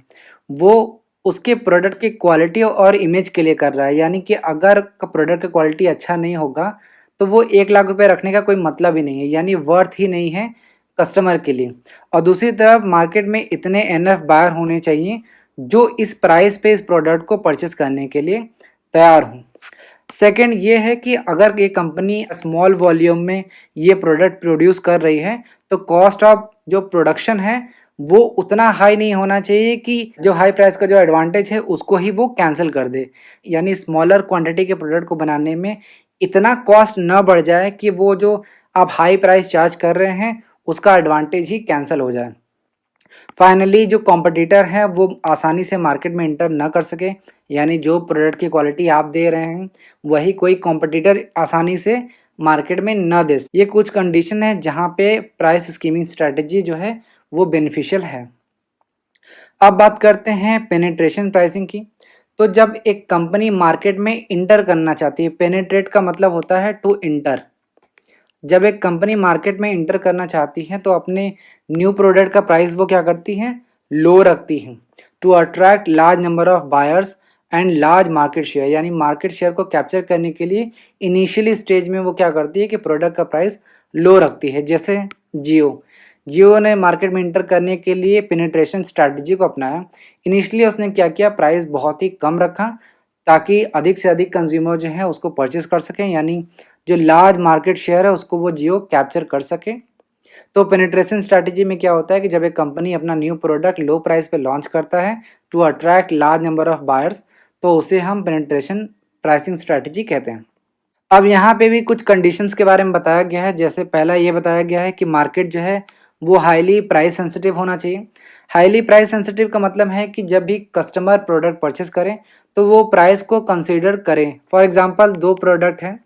वो उसके प्रोडक्ट की क्वालिटी और इमेज के लिए कर रहा है। यानी कि अगर प्रोडक्ट का क्वालिटी अच्छा नहीं होगा तो वो 1 लाख रुपए रखने का कोई मतलब ही नहीं है, यानी वर्थ ही नहीं है कस्टमर के लिए। और दूसरी तरफ मार्केट में इतने एनएफ बायर होने चाहिए जो इस प्राइस पे इस प्रोडक्ट को परचेस करने के लिए तैयार हों। सेकंड ये है कि अगर ये कंपनी स्मॉल वॉल्यूम में ये प्रोडक्ट प्रोड्यूस कर रही है तो कॉस्ट ऑफ जो प्रोडक्शन है वो उतना हाई नहीं होना चाहिए कि जो हाई प्राइस का जो एडवांटेज है उसको ही वो कैंसिल कर दे। यानी स्मॉलर क्वांटिटी के प्रोडक्ट को बनाने में इतना कॉस्ट न बढ़ जाए कि वो जो आप हाई प्राइस चार्ज कर रहे हैं उसका एडवांटेज ही कैंसिल हो जाए। फाइनली जो कॉम्पिटिटर है वो आसानी से मार्केट में इंटर न कर सके, यानी जो प्रोडक्ट की क्वालिटी आप दे रहे हैं वही कोई कॉम्पिटिटर आसानी से मार्केट में न दे। ये कुछ कंडीशन है जहाँ पे प्राइस स्कीमिंग स्ट्रैटेजी जो है वो बेनिफिशियल है। अब बात करते हैं पेनिट्रेशन प्राइसिंग की। तो जब एक कंपनी मार्केट में इंटर करना चाहती है, पेनिट्रेट का मतलब होता है टू इंटर। जब एक कंपनी मार्केट में इंटर करना चाहती है तो अपने न्यू प्रोडक्ट का प्राइस वो क्या करती है, लो रखती है। To attract large number of buyers and large market share, यानी मार्केट शेयर को कैप्चर करने के लिए इनिशियली स्टेज में वो क्या करती है कि प्रोडक्ट का प्राइस लो रखती है। जैसे जियो ने मार्केट में इंटर करने के लिए पेनिट्रेशन स्ट्रैटेजी को अपनाया। इनिशियली उसने क्या किया, प्राइस बहुत ही कम रखा ताकि अधिक से अधिक कंज्यूमर जो है उसको परचेस कर सकें, यानी जो लार्ज मार्केट शेयर है उसको वो जियो कैप्चर कर सके। तो पेनिट्रेशन स्ट्रैटेजी में क्या होता है कि जब एक कंपनी अपना न्यू प्रोडक्ट लो प्राइस पे लॉन्च करता है to attract large number of buyers, तो उसे हम पेनिट्रेशन प्राइसिंग स्ट्रैटेजी कहते हैं। अब यहाँ पे भी कुछ कंडीशंस के बारे में बताया गया है। जैसे पहला ये बताया गया है कि मार्केट जो है वो हाईली प्राइस सेंसिटिव होना चाहिए। हाईली प्राइस सेंसिटिव का मतलब है कि जब भी कस्टमर प्रोडक्ट परचेस करें तो वो प्राइस को कंसीडर करें। फॉर एग्जांपल दो प्रोडक्ट है,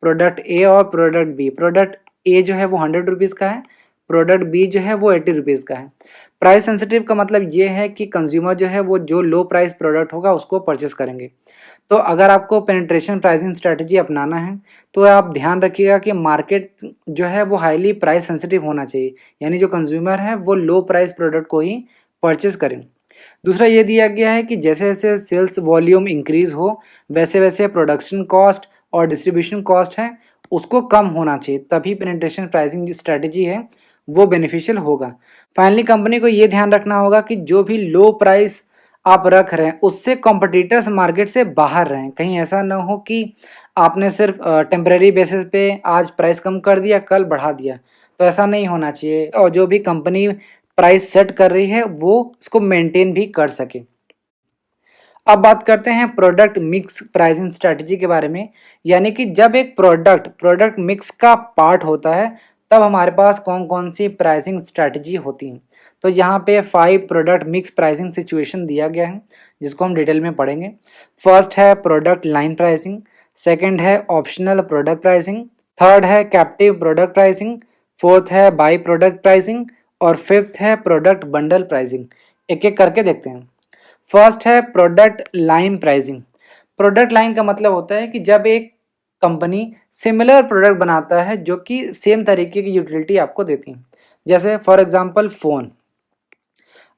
प्रोडक्ट ए और प्रोडक्ट बी। प्रोडक्ट ए जो है वो 100 रुपीज़ का है, प्रोडक्ट बी जो है वो 80 रुपीज़ का है। प्राइस सेंसिटिव का मतलब ये है कि कंज्यूमर जो है वो जो लो प्राइस प्रोडक्ट होगा उसको परचेस करेंगे। तो अगर आपको पेनिट्रेशन प्राइसिंग स्ट्रैटेजी अपनाना है तो आप ध्यान रखिएगा कि मार्केट जो है वो हाईली प्राइस सेंसिटिव होना चाहिए, यानी जो कंज्यूमर है वो लो प्राइस प्रोडक्ट को ही परचेस करें। दूसरा ये दिया गया है कि जैसे जैसे सेल्स वॉल्यूम इंक्रीज हो वैसे वैसे प्रोडक्शन कॉस्ट और डिस्ट्रीब्यूशन कॉस्ट है उसको कम होना चाहिए, तभी पेनिट्रेशन प्राइसिंग जो स्ट्रैटेजी है वो बेनिफिशियल होगा। फाइनली कंपनी को ये ध्यान रखना होगा कि जो भी लो प्राइस आप रख रहे हैं उससे कॉम्पिटिटर्स मार्केट से बाहर रहें। कहीं ऐसा ना हो कि आपने सिर्फ टेम्परेरी बेसिस पे आज प्राइस कम कर दिया कल बढ़ा दिया, तो ऐसा नहीं होना चाहिए। और जो भी कंपनी प्राइस सेट कर रही है वो इसको मेंटेन भी कर सके। अब बात करते हैं प्रोडक्ट मिक्स प्राइसिंग स्ट्रैटेजी के बारे में, यानी कि जब एक प्रोडक्ट मिक्स का पार्ट होता है तब हमारे पास कौन कौन सी प्राइसिंग स्ट्रैटेजी होती हैं। तो यहाँ पे 5 प्रोडक्ट मिक्स प्राइसिंग सिचुएशन दिया गया है जिसको हम डिटेल में पढ़ेंगे। फर्स्ट है प्रोडक्ट लाइन प्राइसिंग, सेकंड है ऑप्शनल प्रोडक्ट प्राइसिंग, थर्ड है कैप्टिव प्रोडक्ट प्राइसिंग, फोर्थ है बाई प्रोडक्ट प्राइसिंग और फिफ्थ है प्रोडक्ट बंडल प्राइसिंग। एक एक करके देखते हैं। फर्स्ट है product line pricing. Product line का मतलब होता है कि जब एक कंपनी सिमिलर प्रोडक्ट बनाता है जो कि सेम तरीके की यूटिलिटी आपको देती है। जैसे फॉर एग्जांपल फ़ोन,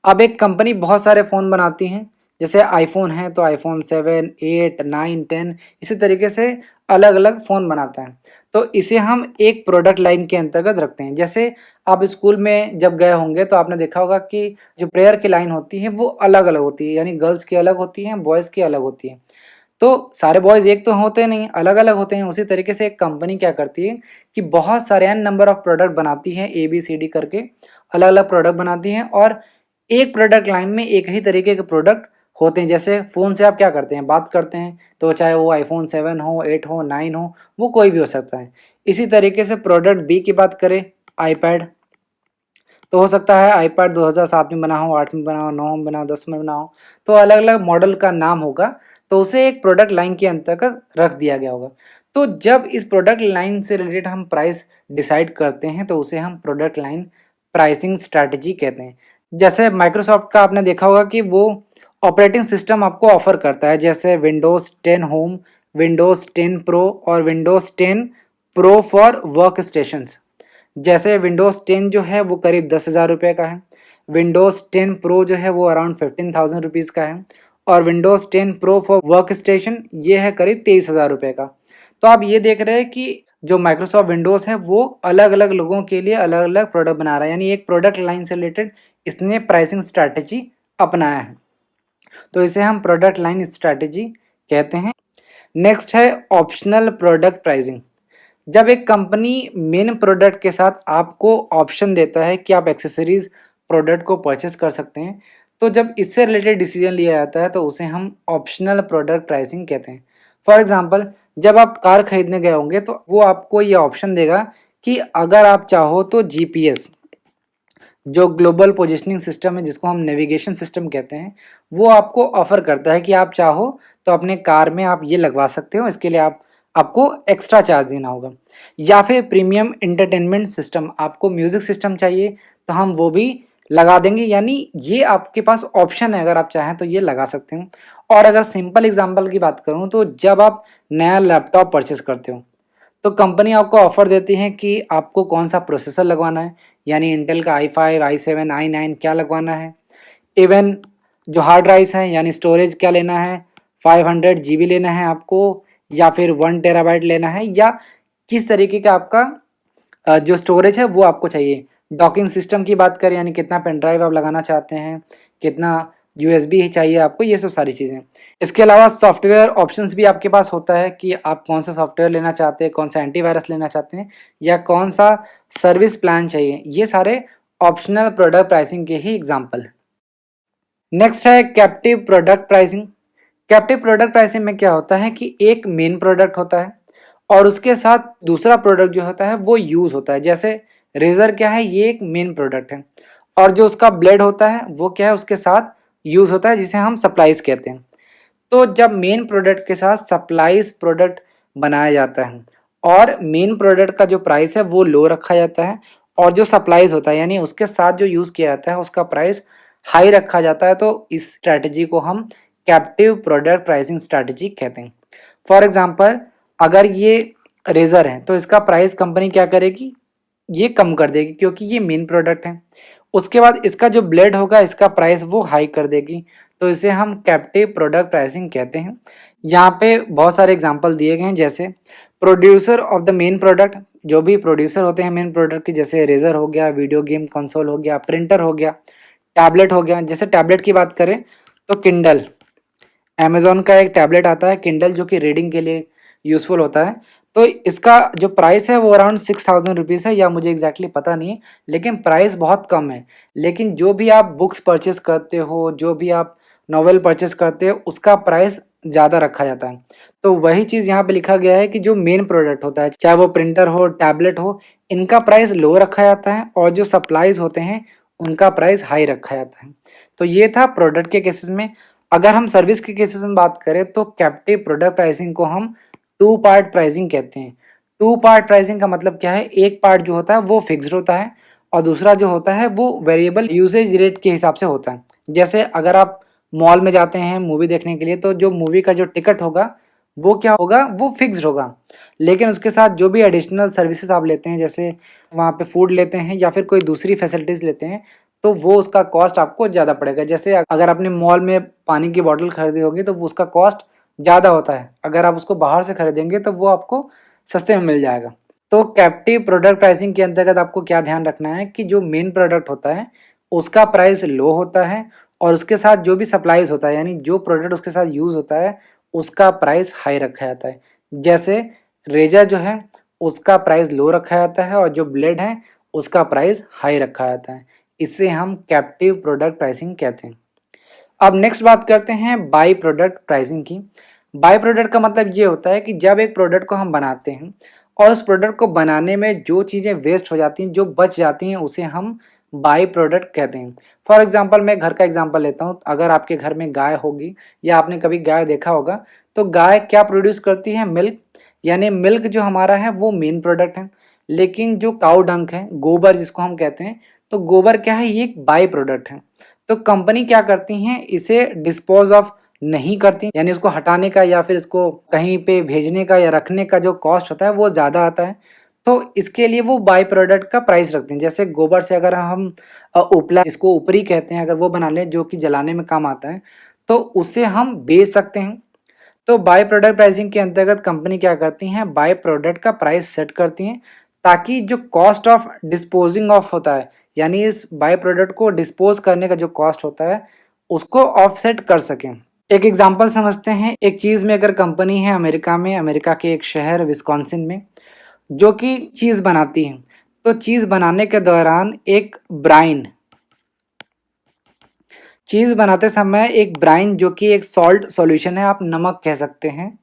अब एक कंपनी बहुत सारे फ़ोन बनाती हैं, जैसे आईफोन है तो आईफोन 7, 8, 9, 10 इसी तरीके से अलग अलग फ़ोन बनाता है। तो इसे हम एक प्रोडक्ट लाइन के अंतर्गत रखते हैं। जैसे आप स्कूल में जब गए होंगे तो आपने देखा होगा कि जो प्रेयर की लाइन होती है वो अलग अलग होती है, यानी गर्ल्स की अलग होती हैं, बॉयज़ की अलग होती है। तो सारे बॉयज़ एक तो होते नहीं, अलग अलग होते हैं। उसी तरीके से एक कंपनी क्या करती है कि बहुत सारे एन नंबर ऑफ प्रोडक्ट बनाती है, ABCD करके अलग अलग प्रोडक्ट बनाती हैं और एक प्रोडक्ट लाइन में एक ही तरीके के प्रोडक्ट होते हैं। जैसे फ़ोन से आप क्या करते हैं, बात करते हैं, तो चाहे वो आईफोन 7 हो, 8 हो, 9 हो, वो कोई भी हो सकता है। इसी तरीके से प्रोडक्ट बी की बात करें, आईपैड, तो हो सकता है आईपैड 2007 में बना हो, 8 में बना हो, 9 में बना हो, 10 में बना हो, तो अलग अलग मॉडल का नाम होगा, तो उसे एक प्रोडक्ट लाइन के अंतर्गत रख दिया गया होगा। तो जब इस प्रोडक्ट लाइन से रिलेटेड हम प्राइस डिसाइड करते हैं तो उसे हम प्रोडक्ट लाइन प्राइसिंग स्ट्रैटेजी कहते हैं। जैसे माइक्रोसॉफ्ट का आपने देखा होगा कि वो ऑपरेटिंग सिस्टम आपको ऑफर करता है, जैसे विंडोज़ 10 होम, विंडोज़ 10 प्रो और Windows 10 pro for work stations. जैसे विंडोज़ 10 जो है वो करीब 10,000 रुपये का है, विंडोज़ 10 प्रो जो है वो अराउंड 15,000 रुपीज़ का है और Windows 10 pro for work station ये है करीब 23,000 रुपये का। तो आप ये देख रहे हैं कि जो माइक्रोसॉफ्ट विंडोज़ है वो अलग अलग लोगों के लिए अलग अलग प्रोडक्ट बना रहा है, यानी एक प्रोडक्ट लाइन से रिलेटेड इसने प्राइसिंग स्ट्रैटेजी अपनाया है, तो इसे हम प्रोडक्ट लाइन स्ट्रैटेजी कहते हैं। नेक्स्ट है ऑप्शनल प्रोडक्ट प्राइसिंग। जब एक कंपनी मेन प्रोडक्ट के साथ आपको ऑप्शन देता है कि आप एक्सेसरीज प्रोडक्ट को परचेस कर सकते हैं, तो जब इससे रिलेटेड डिसीजन लिया जाता है तो उसे हम ऑप्शनल प्रोडक्ट प्राइसिंग कहते हैं। फॉर एग्जांपल जब आप कार खरीदने गए होंगे तो वो आपको ये ऑप्शन देगा कि अगर आप चाहो तो GPS, जो ग्लोबल पोजिशनिंग सिस्टम है जिसको हम नेविगेशन सिस्टम कहते हैं, वो आपको ऑफर करता है कि आप चाहो तो अपने कार में आप ये लगवा सकते हो, इसके लिए आपको एक्स्ट्रा चार्ज देना होगा। या फिर प्रीमियम एंटरटेनमेंट सिस्टम, आपको म्यूज़िक सिस्टम चाहिए तो हम वो भी लगा देंगे, यानी ये आपके पास ऑप्शन है, अगर आप चाहें तो ये लगा सकते हो। और अगर सिंपल एग्जांपल की बात करूँ तो जब आप नया लैपटॉप परचेस करते हो तो कंपनी आपको ऑफर देती है कि आपको कौन सा प्रोसेसर लगवाना है, यानी इंटेल का i5, i7, i9 क्या लगवाना है। इवन जो हार्ड ड्राइव्स हैं यानी स्टोरेज क्या लेना है, 500 GB लेना है आपको या फिर 1 TB लेना है, या किस तरीके का आपका जो स्टोरेज है वो आपको चाहिए। डॉकिंग सिस्टम की बात करें यानी कितना पेन ड्राइव आप लगाना चाहते हैं, कितना USB चाहिए आपको, ये सब सारी चीज़ें। इसके अलावा सॉफ्टवेयर ऑप्शंस भी आपके पास होता है कि आप कौन सा सॉफ्टवेयर लेना चाहते हैं, कौन सा एंटीवायरस लेना चाहते हैं या कौन सा सर्विस प्लान चाहिए। ये सारे ऑप्शनल प्रोडक्ट प्राइसिंग के ही एग्जाम्पल। नेक्स्ट है captive product pricing. Captive product pricing में क्या होता है कि एक मेन प्रोडक्ट होता है और उसके साथ दूसरा प्रोडक्ट जो होता है वो यूज़ होता है। जैसे रेज़र क्या है, ये एक मेन प्रोडक्ट है और जो उसका ब्लेड होता है वो क्या है, उसके साथ यूज़ होता है, जिसे हम सप्लाइज कहते हैं। तो जब मेन प्रोडक्ट के साथ सप्लाइज प्रोडक्ट बनाया जाता है और मेन प्रोडक्ट का जो प्राइस है वो लो रखा जाता है और जो सप्लाइज होता है यानी उसके साथ जो यूज़ किया जाता है उसका प्राइस हाई रखा जाता है, तो इस स्ट्रैटेजी को हम कैप्टिव प्रोडक्ट प्राइसिंग स्ट्रैटेजी कहते हैं। फॉर एग्जांपल, अगर ये रेज़र है तो इसका प्राइस कंपनी क्या करेगी, ये कम कर देगी क्योंकि ये मेन प्रोडक्ट है। उसके बाद इसका जो ब्लेड होगा इसका प्राइस वो हाई कर देगी, तो इसे हम कैप्टिव प्रोडक्ट प्राइसिंग कहते हैं। यहाँ पे बहुत सारे एग्जांपल दिए गए हैं, जैसे producer of the main product, जो भी प्रोड्यूसर होते हैं मेन प्रोडक्ट के, जैसे रेज़र हो गया, वीडियो गेम कंसोल हो गया, प्रिंटर हो गया, टैबलेट हो गया। जैसे टैबलेट की बात करें तो किंडल, अमेज़न का एक टैबलेट आता है किंडल जो कि रीडिंग के लिए यूज़फुल होता है। तो इसका जो प्राइस है वो अराउंड 6000 रुपीज़ है, या मुझे एग्जैक्टली पता नहीं है, लेकिन प्राइस बहुत कम है। लेकिन जो भी आप बुक्स परचेस करते हो, जो भी आप नॉवेल परचेस करते हो, उसका प्राइस ज़्यादा रखा जाता है। तो वही चीज़ यहाँ पे लिखा गया है कि जो मेन प्रोडक्ट होता है, चाहे वो प्रिंटर हो, टैबलेट हो, इनका प्राइस लो रखा जाता है और जो सप्लाईज होते हैं उनका प्राइस हाई रखा जाता है। तो ये था प्रोडक्ट के केसेस में। अगर हम सर्विस के केसेस में बात करें तो कैप्टिव प्रोडक्ट प्राइसिंग को हम टू पार्ट प्राइसिंग कहते हैं। टू पार्ट प्राइसिंग का मतलब क्या है, एक पार्ट जो होता है वो फिक्स्ड होता है और दूसरा जो होता है वो वेरिएबल यूसेज रेट के हिसाब से होता है। जैसे अगर आप मॉल में जाते हैं मूवी देखने के लिए, तो जो मूवी का जो टिकट होगा वो क्या होगा, वो फिक्स्ड होगा। लेकिन उसके साथ जो भी एडिशनल सर्विसेज आप लेते हैं, जैसे वहाँ पे फूड लेते हैं या फिर कोई दूसरी फैसिलिटीज़ लेते हैं, तो वो उसका कॉस्ट आपको ज़्यादा पड़ेगा। जैसे अगर आपने मॉल में पानी की बॉटल खरीदी होगी तो वो उसका कॉस्ट ज़्यादा होता है, अगर आप उसको बाहर से खरीदेंगे तो वो आपको सस्ते में मिल जाएगा। तो कैप्टिव प्रोडक्ट प्राइसिंग के अंतर्गत आपको क्या ध्यान रखना है कि जो मेन प्रोडक्ट होता है उसका प्राइस लो होता है और उसके साथ जो भी सप्लाईज होता है यानी जो प्रोडक्ट उसके साथ यूज़ होता है उसका प्राइस हाई रखा जाता है। जैसे रेजर जो है उसका प्राइस लो रखा जाता है और जो ब्लेड है उसका प्राइस हाई रखा जाता है। इसे हम कैप्टिव प्रोडक्ट प्राइसिंग कहते हैं। अब नेक्स्ट बात करते हैं बाई प्रोडक्ट प्राइसिंग की। बाई प्रोडक्ट का मतलब ये होता है कि जब एक प्रोडक्ट को हम बनाते हैं और उस प्रोडक्ट को बनाने में जो चीज़ें वेस्ट हो जाती हैं, जो बच जाती हैं, उसे हम बाई प्रोडक्ट कहते हैं। फॉर एग्जांपल, मैं घर का एग्जांपल लेता हूँ। अगर आपके घर में गाय होगी या आपने कभी गाय देखा होगा, तो गाय क्या प्रोड्यूस करती है, मिल्क। यानी मिल्क जो हमारा है वो मेन प्रोडक्ट है। लेकिन जो काऊ डंक है, गोबर जिसको हम कहते हैं, तो गोबर क्या है, ये एक बाई प्रोडक्ट है। तो कंपनी क्या करती हैं, इसे डिस्पोज ऑफ नहीं करती, यानी उसको हटाने का या फिर इसको कहीं पे भेजने का या रखने का जो कॉस्ट होता है वो ज़्यादा आता है। तो इसके लिए वो बाई प्रोडक्ट का प्राइस रखते हैं। जैसे गोबर से अगर हम उपला, जिसको ऊपरी कहते हैं, अगर वो बना लें जो कि जलाने में काम आता है, तो उसे हम बेच सकते हैं। तो बाय प्रोडक्ट प्राइसिंग के अंतर्गत कंपनी क्या करती हैं, बाय प्रोडक्ट का प्राइस सेट करती हैं ताकि जो कॉस्ट ऑफ डिस्पोजिंग ऑफ होता है, यानी इस बाय प्रोडक्ट को डिस्पोज करने का जो कॉस्ट होता है उसको ऑफसेट कर सकें। एक एग्जांपल समझते हैं। एक चीज़ में अगर कंपनी है अमेरिका में, अमेरिका के एक शहर विस्कॉन्सिन में, जो कि चीज़ बनाती है, तो चीज़ बनाने के दौरान एक ब्राइन, चीज़ बनाते समय एक ब्राइन जो कि एक सॉल्ट सॉल्यूशन है, आप नमक कह सकते हैं,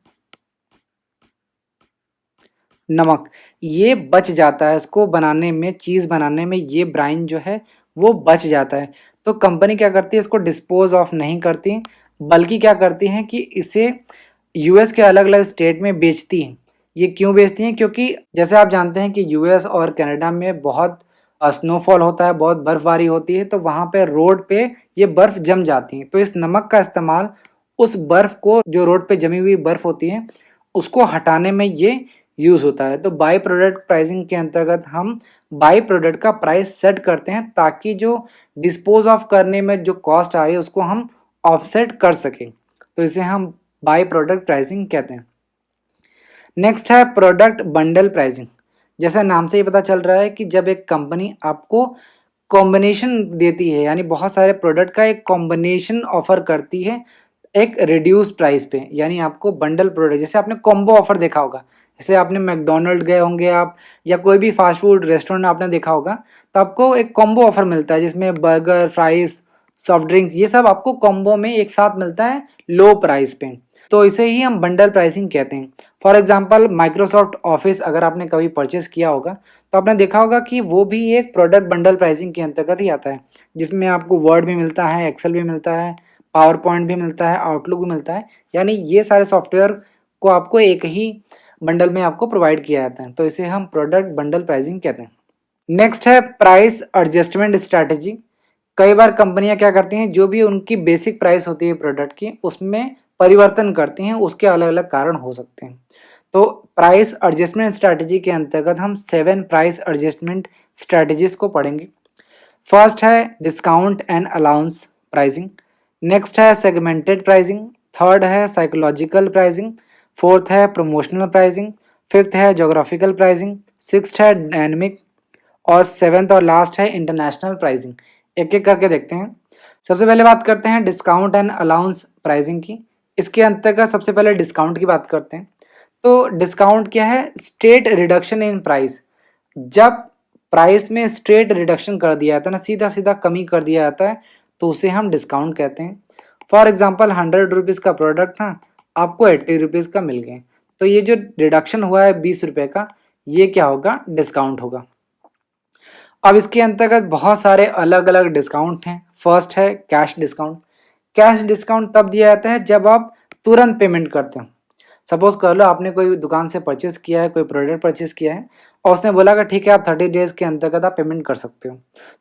नमक, ये बच जाता है। इसको बनाने में, चीज़ बनाने में ये ब्राइन जो है वो बच जाता है। तो कंपनी क्या करती है, इसको डिस्पोज ऑफ नहीं करती, बल्कि क्या करती हैं कि इसे यूएस के अलग अलग स्टेट में बेचती हैं। ये क्यों बेचती हैं, क्योंकि जैसे आप जानते हैं कि यूएस और कनाडा में बहुत स्नोफॉल होता है, बहुत बर्फबारी होती है, तो वहाँ पे रोड पे ये बर्फ़ जम जाती है। तो इस नमक का इस्तेमाल उस बर्फ़ को, जो रोड पे जमी हुई बर्फ़ होती है, उसको हटाने में ये यूज़ होता है। तो बाई प्रोडक्ट प्राइसिंग के अंतर्गत हम बाई प्रोडक्ट का प्राइस सेट करते हैं ताकि जो डिस्पोज ऑफ करने में जो कॉस्ट आ रही है उसको हम ऑफसेट कर सके, तो इसे हम बाय प्रोडक्ट प्राइसिंग कहते हैं। नेक्स्ट है प्रोडक्ट बंडल प्राइसिंग। जैसा नाम से ही पता चल रहा है कि जब एक कंपनी आपको कॉम्बिनेशन देती है, यानी बहुत सारे प्रोडक्ट का एक कॉम्बिनेशन ऑफर करती है एक रिड्यूस प्राइस पे, यानी आपको बंडल प्रोडक्ट, जैसे आपने कॉम्बो ऑफर देखा होगा, जैसे आपने मैकडोनल्ड गए होंगे आप, या कोई भी फास्ट फूड रेस्टोरेंट आपने देखा होगा, तो आपको एक कॉम्बो ऑफर मिलता है जिसमें बर्गर, फ्राइज, सॉफ्ट ड्रिंक्स, ये सब आपको कॉम्बो में एक साथ मिलता है लो प्राइस पे, तो इसे ही हम बंडल प्राइसिंग कहते हैं। फॉर एग्जाम्पल माइक्रोसॉफ्ट ऑफिस अगर आपने कभी परचेस किया होगा तो आपने देखा होगा कि वो भी एक प्रोडक्ट बंडल प्राइसिंग के अंतर्गत ही आता है, जिसमें आपको वर्ड भी मिलता है, एक्सेल भी मिलता है, पावर पॉइंट भी मिलता है, आउटलुक भी मिलता है, यानी ये सारे सॉफ्टवेयर को आपको एक ही बंडल में आपको प्रोवाइड किया जाता है, तो इसे हम प्रोडक्ट बंडल प्राइसिंग कहते हैं। नेक्स्ट है प्राइस एडजस्टमेंट स्ट्रैटेजी। कई बार कंपनियां क्या करती हैं, जो भी उनकी बेसिक प्राइस होती है प्रोडक्ट की उसमें परिवर्तन करती हैं, उसके अलग अलग कारण हो सकते हैं। तो प्राइस एडजस्टमेंट स्ट्रैटेजी के अंतर्गत हम 7 प्राइस एडजस्टमेंट स्ट्रैटेजीज को पढ़ेंगे। फर्स्ट है discount and allowance pricing, next है सेगमेंटेड प्राइसिंग, थर्ड है साइकोलॉजिकल प्राइसिंग, फोर्थ है प्रमोशनल प्राइसिंग, फिफ्थ है जोग्राफिकल प्राइसिंग, सिक्स्थ है डायनेमिक, और सेवेंथ और लास्ट है इंटरनेशनल प्राइसिंग। एक एक करके देखते हैं। सबसे पहले बात करते हैं डिस्काउंट एंड अलाउंस प्राइसिंग की। इसके अंतर्गत सबसे पहले डिस्काउंट की बात करते हैं। तो डिस्काउंट क्या है? Straight reduction in price. जब प्राइस में स्ट्रेट रिडक्शन कर दिया जाता है ना, सीधा सीधा कमी कर दिया जाता है, तो उसे हम डिस्काउंट कहते हैं। फॉर एग्जाम्पल 100 रुपीज़ का प्रोडक्ट था, आपको 80 रुपीज़ का मिल गए, तो ये जो रिडक्शन हुआ है 20 रुपये का, ये क्या होगा? डिस्काउंट होगा। अब इसके अंतर्गत बहुत सारे अलग अलग डिस्काउंट हैं। फर्स्ट है कैश डिस्काउंट। कैश डिस्काउंट तब दिया जाता है जब आप तुरंत पेमेंट करते हो। सपोज कर लो आपने कोई दुकान से परचेस किया है, कोई प्रोडक्ट परचेस किया है, और उसने बोला कि ठीक है आप 30 डेज के अंतर्गत आप पेमेंट कर सकते हो,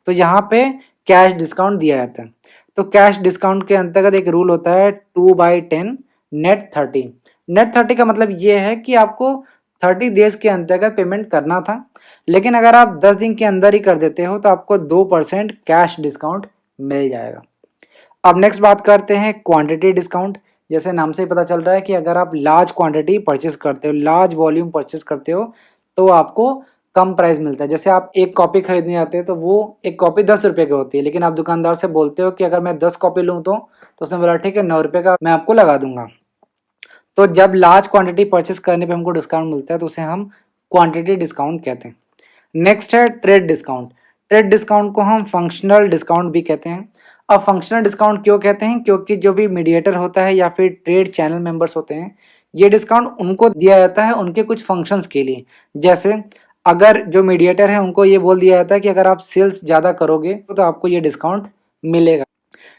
तो यहाँ पे कैश डिस्काउंट दिया जाता है। तो कैश डिस्काउंट के अंतर्गत एक रूल होता है 2/10 नेट 30। नेट 30 का मतलब ये है कि आपको 30 डेज के अंतर्गत पेमेंट करना था, लेकिन अगर आप 10 दिन के अंदर ही कर देते हो तो आपको 2% कैश डिस्काउंट मिल जाएगा। अब नेक्स्ट बात करते हैं क्वांटिटी डिस्काउंट। जैसे नाम से ही पता चल रहा है कि अगर आप लार्ज क्वांटिटी परचेस करते हो, लार्ज वॉल्यूम परचेस करते हो, तो आपको कम प्राइस मिलता है। जैसे आप एक कॉपी खरीदने आते हैं तो वो एक कॉपी 10 रुपये की होती है, लेकिन आप दुकानदार से बोलते हो कि अगर मैं 10 कॉपी लूँ तो उसने बोला ठीक है 9 रुपये का मैं आपको लगा दूंगा। तो जब लार्ज क्वांटिटी परचेस करने पे हमको डिस्काउंट मिलता है तो उसे हम क्वांटिटी डिस्काउंट कहते हैं। नेक्स्ट है ट्रेड डिस्काउंट। ट्रेड डिस्काउंट को हम फंक्शनल डिस्काउंट भी कहते हैं। अब फंक्शनल डिस्काउंट क्यों कहते हैं? क्योंकि जो भी मीडिएटर होता है या फिर ट्रेड चैनल मेंबर्स होते हैं, ये डिस्काउंट उनको दिया जाता है उनके कुछ फंक्शंस के लिए। जैसे अगर जो मीडिएटर है उनको ये बोल दिया जाता है कि अगर आप सेल्स ज़्यादा करोगे तो आपको ये डिस्काउंट मिलेगा।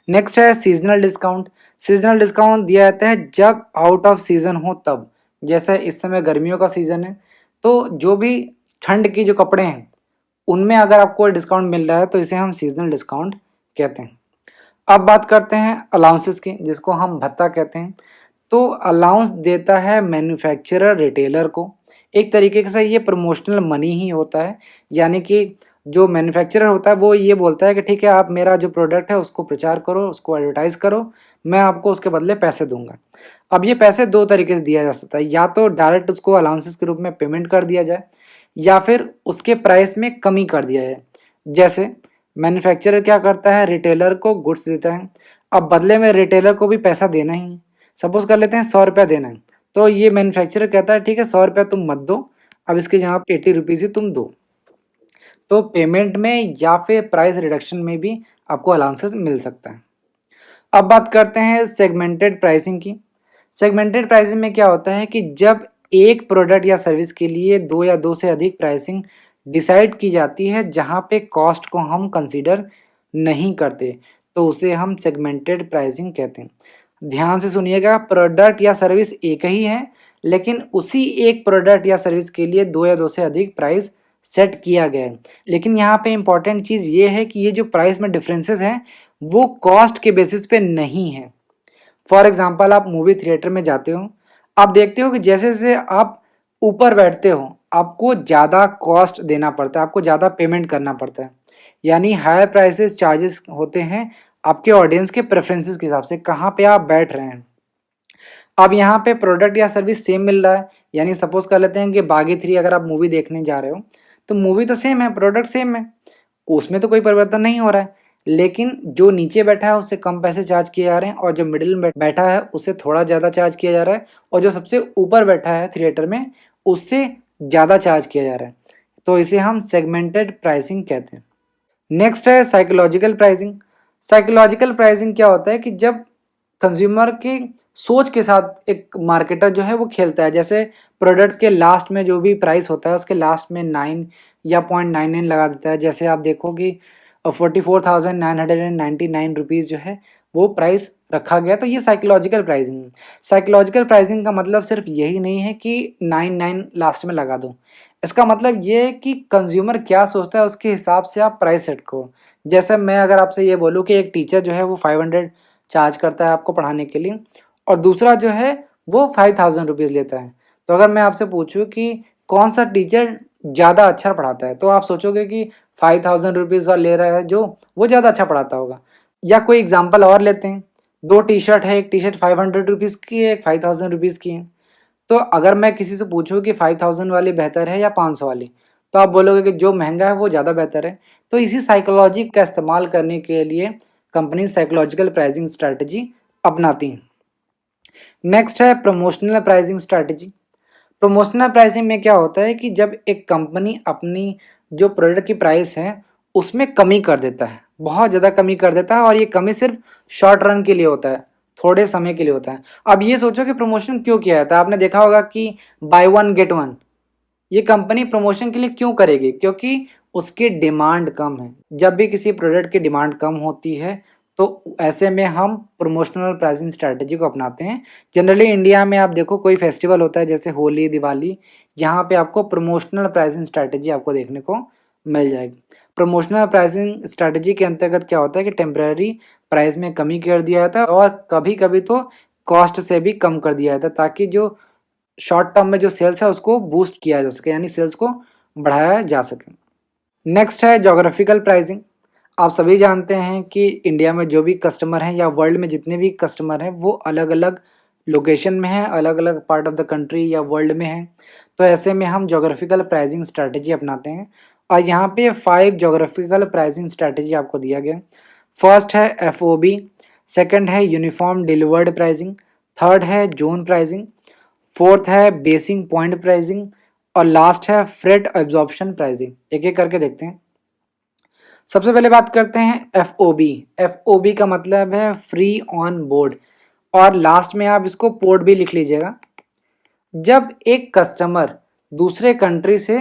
नेक्स्ट है सीजनल डिस्काउंट। सीजनल डिस्काउंट दिया जाता है जब आउट ऑफ सीजन हो तब। जैसे इस समय गर्मियों का सीजन है, तो जो भी ठंड की जो कपड़े हैं उनमें अगर आपको डिस्काउंट मिल रहा है तो इसे हम सीजनल डिस्काउंट कहते हैं। अब बात करते हैं अलाउंसेस की, जिसको हम भत्ता कहते हैं। तो अलाउंस देता है मैन्युफैक्चरर रिटेलर को। एक तरीके से ये प्रमोशनल मनी ही होता है, यानी कि जो मैन्युफैक्चरर होता है वो ये बोलता है कि ठीक है आप मेरा जो प्रोडक्ट है उसको प्रचार करो, उसको एडवर्टाइज करो, मैं आपको उसके बदले पैसे दूंगा। अब ये पैसे दो तरीके से दिया जा सकता है, या तो डायरेक्ट उसको अलाउंसेस के रूप में पेमेंट कर दिया जाए, या फिर उसके प्राइस में कमी कर दिया जाए। जैसे मैन्युफैक्चरर क्या करता है, रिटेलर को गुड्स देता है, अब बदले में रिटेलर को भी पैसा देना ही है। सपोज कर लेते हैं 100 रुपया देना है, तो ये मैन्युफैक्चरर कहता है ठीक है 100 रुपया तुम मत दो, अब इसके जहाँ 80 रुपीज़ ही तुम दो। तो पेमेंट में या फिर प्राइस रिडक्शन में भी आपको अलाउंसेस मिल सकता है। अब बात करते हैं सेगमेंटेड प्राइसिंग की। सेगमेंटेड प्राइसिंग में क्या होता है कि जब एक प्रोडक्ट या सर्विस के लिए दो या दो से अधिक प्राइसिंग डिसाइड की जाती है जहां पे कॉस्ट को हम कंसीडर नहीं करते, तो उसे हम सेगमेंटेड प्राइसिंग कहते हैं। ध्यान से सुनिएगा, प्रोडक्ट या सर्विस एक ही है, लेकिन उसी एक प्रोडक्ट या सर्विस के लिए दो या दो से अधिक प्राइस सेट किया गया है। लेकिन यहाँ पे इंपॉर्टेंट चीज़ ये है कि ये जो प्राइस में डिफरेंसेस हैं वो कॉस्ट के बेसिस पे नहीं है। फॉर एग्जाम्पल आप मूवी थिएटर में जाते हो, आप देखते हो कि जैसे जैसे आप ऊपर बैठते हो आपको ज़्यादा कॉस्ट देना पड़ता है, आपको ज़्यादा पेमेंट करना पड़ता है, यानी हायर प्राइसेस चार्जेस होते हैं आपके ऑडियंस के प्रेफरेंसेस के हिसाब से कहाँ पे आप बैठ रहे हैं। अब यहाँ पे प्रोडक्ट या सर्विस सेम मिल रहा है, यानी सपोज कर लेते हैं कि बागी 3 अगर आप मूवी देखने जा रहे हो तो मूवी तो सेम है, प्रोडक्ट सेम है, उसमें तो कोई परिवर्तन नहीं हो रहा है, लेकिन जो नीचे बैठा है उससे कम पैसे चार्ज किए जा रहे हैं और जो मिडिल में बैठा है उससे थोड़ा ज़्यादा चार्ज किया जा रहा है और जो सबसे ऊपर बैठा है थिएटर में उससे ज़्यादा चार्ज किया जा रहा है। तो इसे हम सेगमेंटेड प्राइसिंग कहते हैं। नेक्स्ट है साइकोलॉजिकल प्राइसिंग। साइकोलॉजिकल प्राइसिंग क्या होता है कि जब कंज्यूमर की सोच के साथ एक मार्केटर जो है वो खेलता है, जैसे प्रोडक्ट के लास्ट में जो भी प्राइस होता है उसके लास्ट में 9 या 0.99 लगा देता है। जैसे आप देखो कि 44,999 रुपीज़ जो है वो प्राइस रखा गया, तो ये साइकोलॉजिकल प्राइसिंग है। साइकोलॉजिकल प्राइसिंग का मतलब सिर्फ यही नहीं है कि 99 लास्ट में लगा दो, इसका मतलब ये है कि कंज्यूमर क्या सोचता है उसके हिसाब से आप प्राइस सेट करो। जैसे मैं अगर आपसे ये बोलूँ कि एक टीचर जो है वो 500 चार्ज करता है आपको पढ़ाने के लिए और दूसरा जो है वो 5000 रुपीज़ लेता है, तो अगर मैं आपसे पूछूँ कि कौन सा टीचर ज़्यादा अच्छा पढ़ाता है तो आप सोचोगे कि 5000 रुपीज़ वाला ले रहा है जो वो ज़्यादा अच्छा पढ़ाता होगा। या कोई एग्जांपल और लेते हैं, दो टी शर्ट है, एक टी शर्ट 500 रुपीज़ की है, एक 5000 रुपीज़ की है, तो अगर मैं किसी से पूछूँ कि 5000 वाली बेहतर है या 500 वाली, तो आप बोलोगे कि जो महंगा है वो ज़्यादा बेहतर है। तो इसी साइकोलॉजी का इस्तेमाल करने के लिए कंपनी साइकोलॉजिकल प्राइसिंग स्ट्रैटेजी अपनाती हैं। नेक्स्ट है promotional pricing strategy. Promotional pricing में क्या होता है कि जब एक कंपनी अपनी जो प्रोडक्ट की प्राइस है उसमें कमी कर देता है, बहुत ज़्यादा कमी कर देता है और ये कमी सिर्फ शॉर्ट रन के लिए होता है, थोड़े समय के लिए होता है। अब ये सोचो कि प्रमोशन क्यों किया जाता है। आपने देखा होगा कि बाय वन गेट वन, ये कंपनी प्रमोशन के लिए क्यों करेगी, क्योंकि उसकी डिमांड कम है। जब भी किसी प्रोडक्ट की डिमांड कम होती है तो ऐसे में हम प्रमोशनल प्राइसिंग स्ट्रैटेजी को अपनाते हैं। जनरली इंडिया में आप देखो कोई फेस्टिवल होता है जैसे होली, दिवाली, जहाँ पे आपको प्रमोशनल प्राइसिंग स्ट्रैटेजी आपको देखने को मिल जाएगी। प्रमोशनल प्राइसिंग स्ट्रैटेजी के अंतर्गत क्या होता है कि टेम्परेरी प्राइस में कमी कर दिया जाता है और कभी कभी तो कॉस्ट से भी कम कर दिया जाता है, ताकि जो शॉर्ट टर्म में जो सेल्स है उसको बूस्ट किया जा सके, यानी सेल्स को बढ़ाया जा सके। नेक्स्ट है जोग्राफिकल प्राइसिंग। आप सभी जानते हैं कि इंडिया में जो भी कस्टमर हैं या वर्ल्ड में जितने भी कस्टमर हैं वो अलग अलग लोकेशन में हैं, अलग अलग पार्ट ऑफ द कंट्री या वर्ल्ड में हैं। तो ऐसे में हम जोग्राफिकल प्राइसिंग स्ट्रैटेजी अपनाते हैं और यहाँ पे 5 जोग्राफिकल प्राइसिंग स्ट्रैटेजी आपको दिया गया। फर्स्ट है FOB, सेकंड है यूनिफॉर्म डिलीवर्ड प्राइसिंग, थर्ड है जोन प्राइसिंग, फोर्थ है बेसिंग पॉइंट प्राइसिंग और लास्ट है फ्रेट एब्जॉर्प्शन प्राइसिंग। एक एक करके देखते हैं। सबसे पहले बात करते हैं FOB। FOB का मतलब है फ्री ऑन बोर्ड और लास्ट में आप इसको पोर्ट भी लिख लीजिएगा। जब एक कस्टमर दूसरे कंट्री से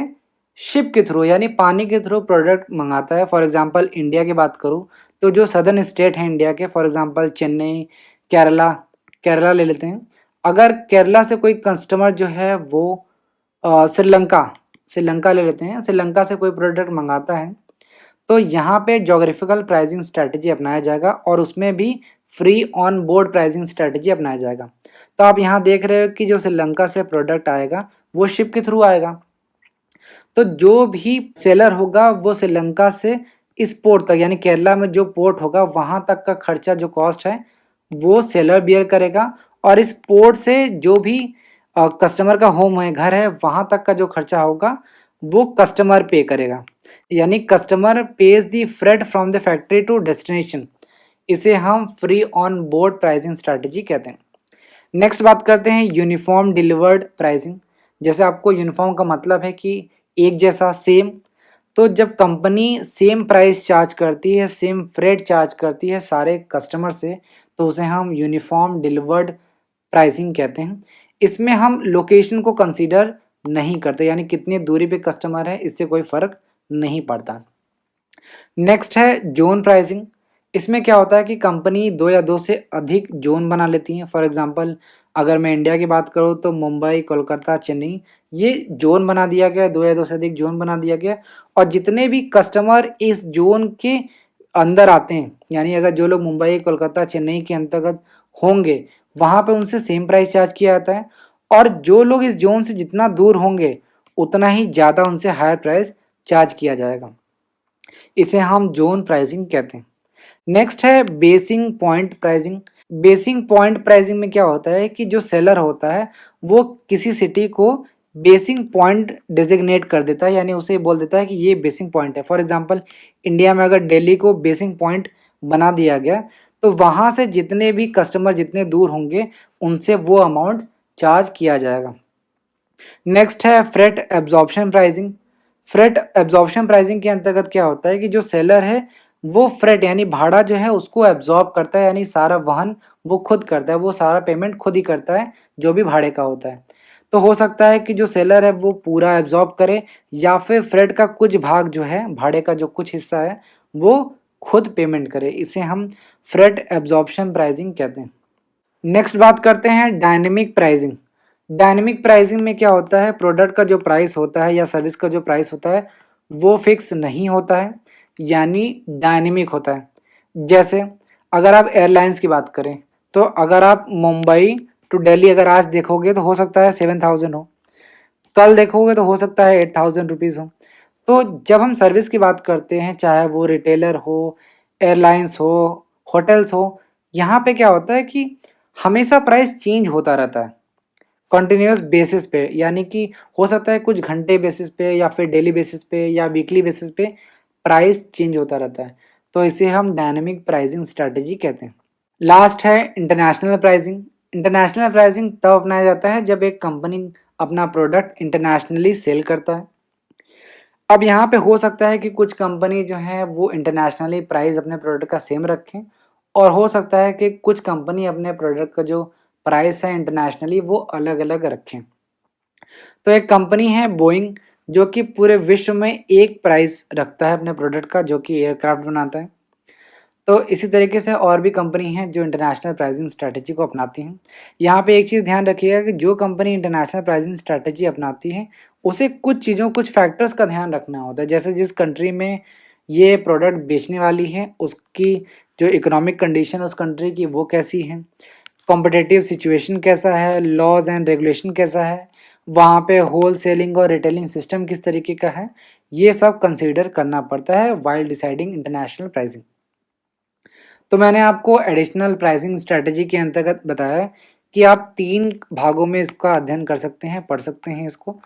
शिप के थ्रू यानी पानी के थ्रू प्रोडक्ट मंगाता है, फॉर एग्जांपल इंडिया की बात करूं तो जो सदर्न स्टेट है इंडिया के, फॉर एग्जांपल चेन्नई, केरला, केरला ले लेते हैं। अगर केरला से कोई कस्टमर जो है वो श्रीलंका ले लेते हैं, श्रीलंका से कोई प्रोडक्ट मंगाता है तो यहाँ पे जोग्राफिकल प्राइसिंग स्ट्रैटेजी अपनाया जाएगा और उसमें भी free on board pricing strategy अपनाया जाएगा। तो आप यहाँ देख रहे हो कि जो श्रीलंका से प्रोडक्ट आएगा वो शिप के थ्रू आएगा, तो जो भी सेलर होगा वो श्रीलंका से इस पोर्ट तक यानी केरला में जो पोर्ट होगा वहाँ तक का खर्चा जो कॉस्ट है वो सेलर बियर करेगा और इस पोर्ट से जो भी कस्टमर का होम है, घर है, वहाँ तक का जो खर्चा होगा वो कस्टमर पे करेगा, यानी customer pays the freight from the factory to destination. इसे हम free on board pricing strategy कहते हैं। नेक्स्ट बात करते हैं यूनिफॉर्म डिलीवर्ड प्राइसिंग। जैसे आपको यूनिफॉर्म का मतलब है कि एक जैसा, सेम, तो जब कंपनी सेम प्राइस चार्ज करती है, सेम फ्रेट चार्ज करती है सारे कस्टमर से, तो उसे हम यूनिफॉर्म डिलीवर्ड प्राइसिंग कहते हैं। इसमें हम लोकेशन को कंसीडर नहीं करते, यानी कितनी दूरी पे कस्टमर है इससे कोई फ़र्क नहीं पड़ता। नेक्स्ट है जोन प्राइसिंग। इसमें क्या होता है कि कंपनी 2 या 2 से अधिक जोन बना लेती है। फॉर एग्जांपल अगर मैं इंडिया की बात करूँ तो मुंबई, कोलकाता, चेन्नई, ये जोन बना दिया गया, 2 या 2 से अधिक जोन बना दिया गया और जितने भी कस्टमर इस जोन के अंदर आते हैं, यानी अगर जो लोग मुंबई, कोलकाता, चेन्नई के अंतर्गत होंगे वहाँ पे उनसे सेम प्राइस चार्ज किया जाता है और जो लोग इस जोन से जितना दूर होंगे उतना ही ज़्यादा उनसे हायर प्राइस चार्ज किया जाएगा। इसे हम जोन प्राइसिंग कहते हैं। नेक्स्ट है basic point pricing. Basic point pricing में क्या होता है कि जो सेलर होता है वो किसी सिटी को बेसिक पॉइंट डिजिग्नेट कर देता है, यानी उसे बोल देता है कि ये बेसिक पॉइंट है। फॉर एग्जांपल इंडिया में अगर दिल्ली को बेसिक पॉइंट बना दिया गया तो वहाँ से जितने भी कस्टमर जितने दूर होंगे उनसे वो अमाउंट चार्ज किया जाएगा। नेक्स्ट है freight absorption pricing. Freight absorption pricing के अंतर्गत क्या होता है कि जो सेलर है वो फ्रेट यानी भाड़ा जो है उसको एब्जॉर्ब करता है, यानी सारा वहन वो खुद करता है, वो सारा पेमेंट खुद ही करता है जो भी भाड़े का होता है। तो हो सकता है कि जो सेलर है वो पूरा एब्जॉर्ब करे या फिर फ्रेट का कुछ भाग जो है भाड़े का जो कुछ हिस्सा है वो खुद पेमेंट करे, इसे हम फ्रेट एब्जॉर्प्शन प्राइसिंग कहते हैं। नेक्स्ट बात करते हैं डायनेमिक प्राइसिंग। डायनेमिक प्राइसिंग में क्या होता है, प्रोडक्ट का जो प्राइस होता है या सर्विस का जो प्राइस होता है वो फिक्स नहीं होता है, यानी डायनेमिक होता है। जैसे अगर आप एयरलाइंस की बात करें तो अगर आप मुंबई टू दिल्ली अगर आज देखोगे तो हो सकता है 7,000 हो, कल देखोगे तो हो सकता है 8,000 रुपीज़ हो। तो जब हम सर्विस की बात करते हैं चाहे वो रिटेलर हो, एयरलाइंस हो, होटल्स हो, यहाँ पे क्या होता है कि हमेशा प्राइस चेंज होता रहता है कंटिन्यूस बेसिस पे, यानी कि हो सकता है कुछ घंटे बेसिस पे या फिर डेली बेसिस पे या वीकली बेसिस पे प्राइस चेंज होता रहता है। तो इसे हम डायनेमिक प्राइसिंग स्ट्रैटेजी कहते हैं। लास्ट है इंटरनेशनल प्राइसिंग। इंटरनेशनल प्राइसिंग तब अपनाया जाता है जब एक कंपनी अपना प्रोडक्ट इंटरनेशनली सेल करता है। अब यहाँ पे हो सकता है कि कुछ कंपनी जो है वो इंटरनेशनली प्राइस अपने प्रोडक्ट का सेम रखें, और हो सकता है कि कुछ कंपनी अपने प्रोडक्ट का जो प्राइस है इंटरनेशनली वो अलग अलग रखें। तो एक कंपनी है बोइंग जो कि पूरे विश्व में एक प्राइस रखता है अपने प्रोडक्ट का, जो कि एयरक्राफ्ट बनाता है। तो इसी तरीके से और भी कंपनी हैं जो इंटरनेशनल प्राइसिंग स्ट्रैटेजी को अपनाती हैं। यहाँ पे एक चीज़ ध्यान रखिएगा कि जो कंपनी इंटरनेशनल प्राइसिंग स्ट्रैटेजी अपनाती है उसे कुछ चीज़ों कुछ फैक्टर्स का ध्यान रखना होता है, जैसे जिस कंट्री में ये प्रोडक्ट बेचने वाली है उसकी जो इकोनॉमिक कंडीशन उस कंट्री की वो कैसी है, कॉम्पिटिटिव सिचुएशन कैसा है, लॉज एंड रेगुलेशन कैसा है, वहाँ पे होल सेलिंग और रिटेलिंग सिस्टम किस तरीके का है, ये सब कंसीडर करना पड़ता है वाइल डिसाइडिंग इंटरनेशनल प्राइसिंग। तो मैंने आपको एडिशनल प्राइसिंग स्ट्रैटेजी के अंतर्गत बताया कि आप 3 भागों में इसका अध्ययन कर सकते हैं, पढ़ सकते हैं इसको।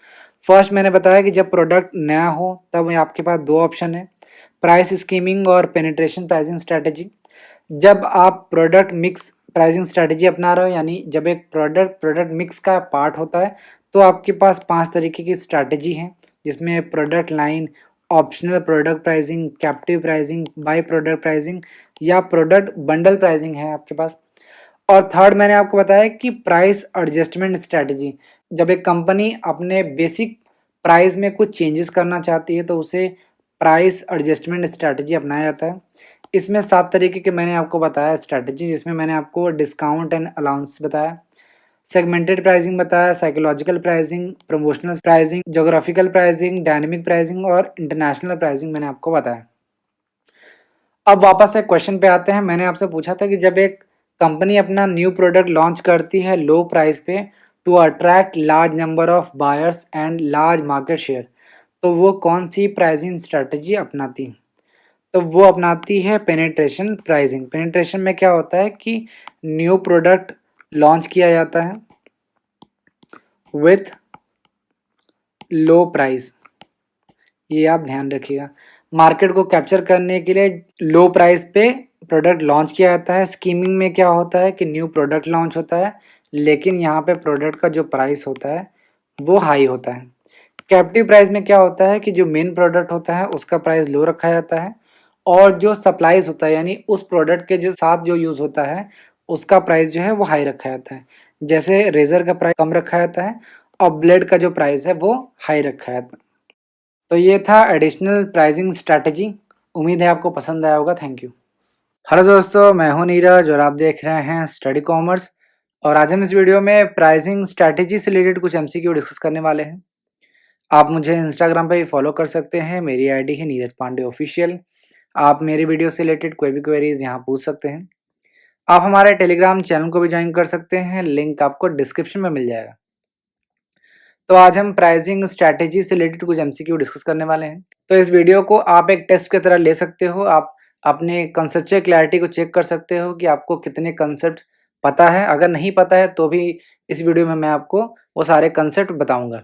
फर्स्ट मैंने बताया कि जब प्रोडक्ट नया हो तब आपके पास 2 ऑप्शन है, प्राइस स्कीमिंग और पेनिट्रेशन प्राइसिंग स्ट्रैटेजी। जब आप प्रोडक्ट मिक्स प्राइसिंग स्ट्रैटेजी अपना रहे हो, यानी जब एक प्रोडक्ट प्रोडक्ट मिक्स का पार्ट होता है तो आपके पास 5 तरीके की स्ट्रैटेजी हैं, जिसमें product line, optional product pricing, captive pricing, by product pricing या प्रोडक्ट बंडल प्राइसिंग है आपके पास। और थर्ड मैंने आपको बताया कि प्राइस एडजस्टमेंट स्ट्रैटेजी। जब एक कंपनी अपने बेसिक प्राइस में कुछ चेंजेस करना चाहती है तो उसे प्राइस एडजस्टमेंट स्ट्रैटेजी अपनाया जाता है। इसमें 7 तरीके के मैंने आपको बताया स्ट्रैटेजी, जिसमें मैंने आपको डिस्काउंट एंड अलाउंस बताया, सेगमेंटेड प्राइसिंग बताया, psychological pricing, promotional pricing, geographical pricing, dynamic pricing और इंटरनेशनल प्राइसिंग मैंने आपको बताया। अब वापस से क्वेश्चन पे आते हैं। मैंने आपसे पूछा था कि जब एक कंपनी अपना न्यू प्रोडक्ट लॉन्च करती है लो प्राइस पे to attract large number of buyers and large market share, तो वो कौन सी प्राइसिंग स्ट्रैटेजी अपनाती है? तो वो अपनाती है पेनिट्रेशन प्राइसिंग। पेनिट्रेशन में क्या होता है कि न्यू प्रोडक्ट लॉन्च किया जाता है विथ लो प्राइस, ये आप ध्यान रखिएगा। मार्केट को कैप्चर करने के लिए लो प्राइस पे प्रोडक्ट लॉन्च किया जाता है। स्कीमिंग में क्या होता है कि न्यू प्रोडक्ट लॉन्च होता है लेकिन यहाँ पे प्रोडक्ट का जो प्राइस होता है वो हाई होता है। कैप्टिव प्राइस में क्या होता है कि जो मेन प्रोडक्ट होता है उसका प्राइस लो रखा जाता है और जो सप्लाईज होता है यानी उस प्रोडक्ट के जो साथ जो यूज़ होता है उसका प्राइस जो है वो हाई रखा जाता है। जैसे रेजर का प्राइस कम रखा जाता है और ब्लेड का जो प्राइस है वो हाई रखा जाता है। तो ये था एडिशनल प्राइसिंग स्ट्रैटेजी। उम्मीद है आपको पसंद आया होगा। Thank you. हेलो दोस्तों, मैं हूं नीरज और आप देख रहे हैं स्टडी कॉमर्स। और आज हम इस वीडियो में प्राइसिंग स्ट्रैटेजी से रिलेटेड कुछ एमसीक्यू डिस्कस करने वाले हैं। आप मुझे इंस्टाग्राम पे भी फॉलो कर सकते हैं, मेरी आईडी है नीरज पांडे ऑफिशियल। आप मेरी वीडियो से रिलेटेड कोई भी क्वेरीज यहाँ पूछ सकते हैं। आप हमारे टेलीग्राम चैनल को भी ज्वाइन कर सकते हैं, लिंक आपको डिस्क्रिप्शन में मिल जाएगा। तो आज हम प्राइसिंग स्ट्रैटेजी से रिलेटेड कुछ एमसीक्यू डिस्कस करने वाले हैं। तो इस वीडियो को आप एक टेस्ट की तरह ले सकते हो। आप अपने कंसेप्चुअल क्लैरिटी को चेक कर सकते हो कि आपको कितने कंसेप्ट पता है। अगर नहीं पता है तो भी इस वीडियो में मैं आपको वो सारे कंसेप्ट बताऊंगा।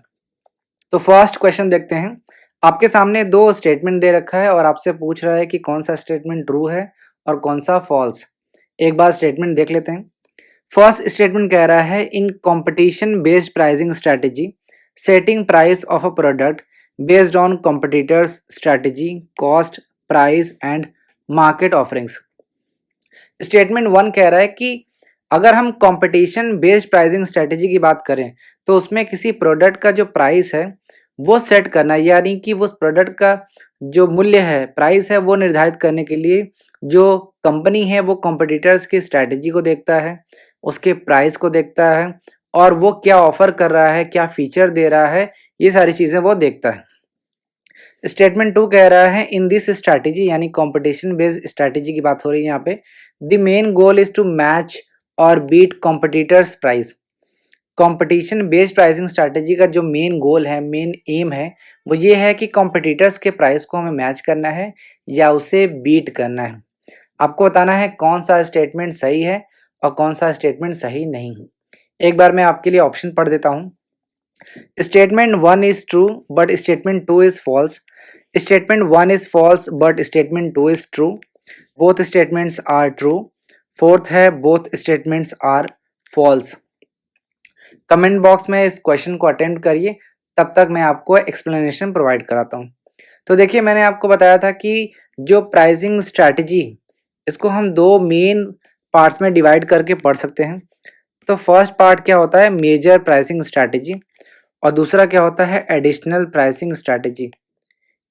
तो फर्स्ट क्वेश्चन देखते हैं। आपके सामने दो स्टेटमेंट दे रखा है और आपसे पूछ रहा है कि कौन सा स्टेटमेंट ट्रू है और कौन सा फॉल्स। एक बार स्टेटमेंट देख लेते हैं। फर्स्ट स्टेटमेंट कह रहा है in competition based pricing strategy setting price of a product based on competitors strategy cost price and market offerings. Statement one कह रहा है कि अगर हम कंपटीशन बेस्ड प्राइसिंग स्ट्रेटेजी की बात करें तो उसमें किसी प्रोडक्ट का जो प्राइस है वो सेट करना, यानी कि उस प्रोडक्ट का जो मूल्य है, प्राइस है, वो निर्धारित करने के लिए जो कंपनी है वो कॉम्पिटिटर्स की स्ट्रेटेजी को देखता है, उसके प्राइस को देखता है और वो क्या ऑफर कर रहा है, क्या फीचर दे रहा है, ये सारी चीज़ें वो देखता है। स्टेटमेंट टू कह रहा है इन दिस स्ट्रैटेजी, यानी कंपटीशन बेस्ड स्ट्रैटेजी की बात हो रही है यहाँ पे, the main goal is to match और beat competitors price. Competition based pricing strategy का जो मेन गोल है, मेन एम है, वो ये है कि कॉम्पिटिटर्स के प्राइस को हमें मैच करना है या उसे बीट करना है। आपको बताना है कौन सा स्टेटमेंट सही है और कौन सा स्टेटमेंट सही नहीं है। एक बार मैं आपके लिए ऑप्शन पढ़ देता हूँ। Statement one is true but statement two is false. Statement one is false but statement two is true. Both statements are true. Fourth है both statements are false. Comment box में इस क्वेश्चन को attempt करिए, तब तक मैं आपको explanation provide कराता हूँ। तो देखिए, मैंने आपको बताया था कि जो प्राइसिंग स्ट्रैटेजी, इसको हम दो मेन पार्ट्स में डिवाइड करके पढ़ सकते हैं। तो फर्स्ट पार्ट क्या होता है, मेजर प्राइसिंग स्ट्रैटेजी, और दूसरा क्या होता है, एडिशनल प्राइसिंग स्ट्रैटेजी।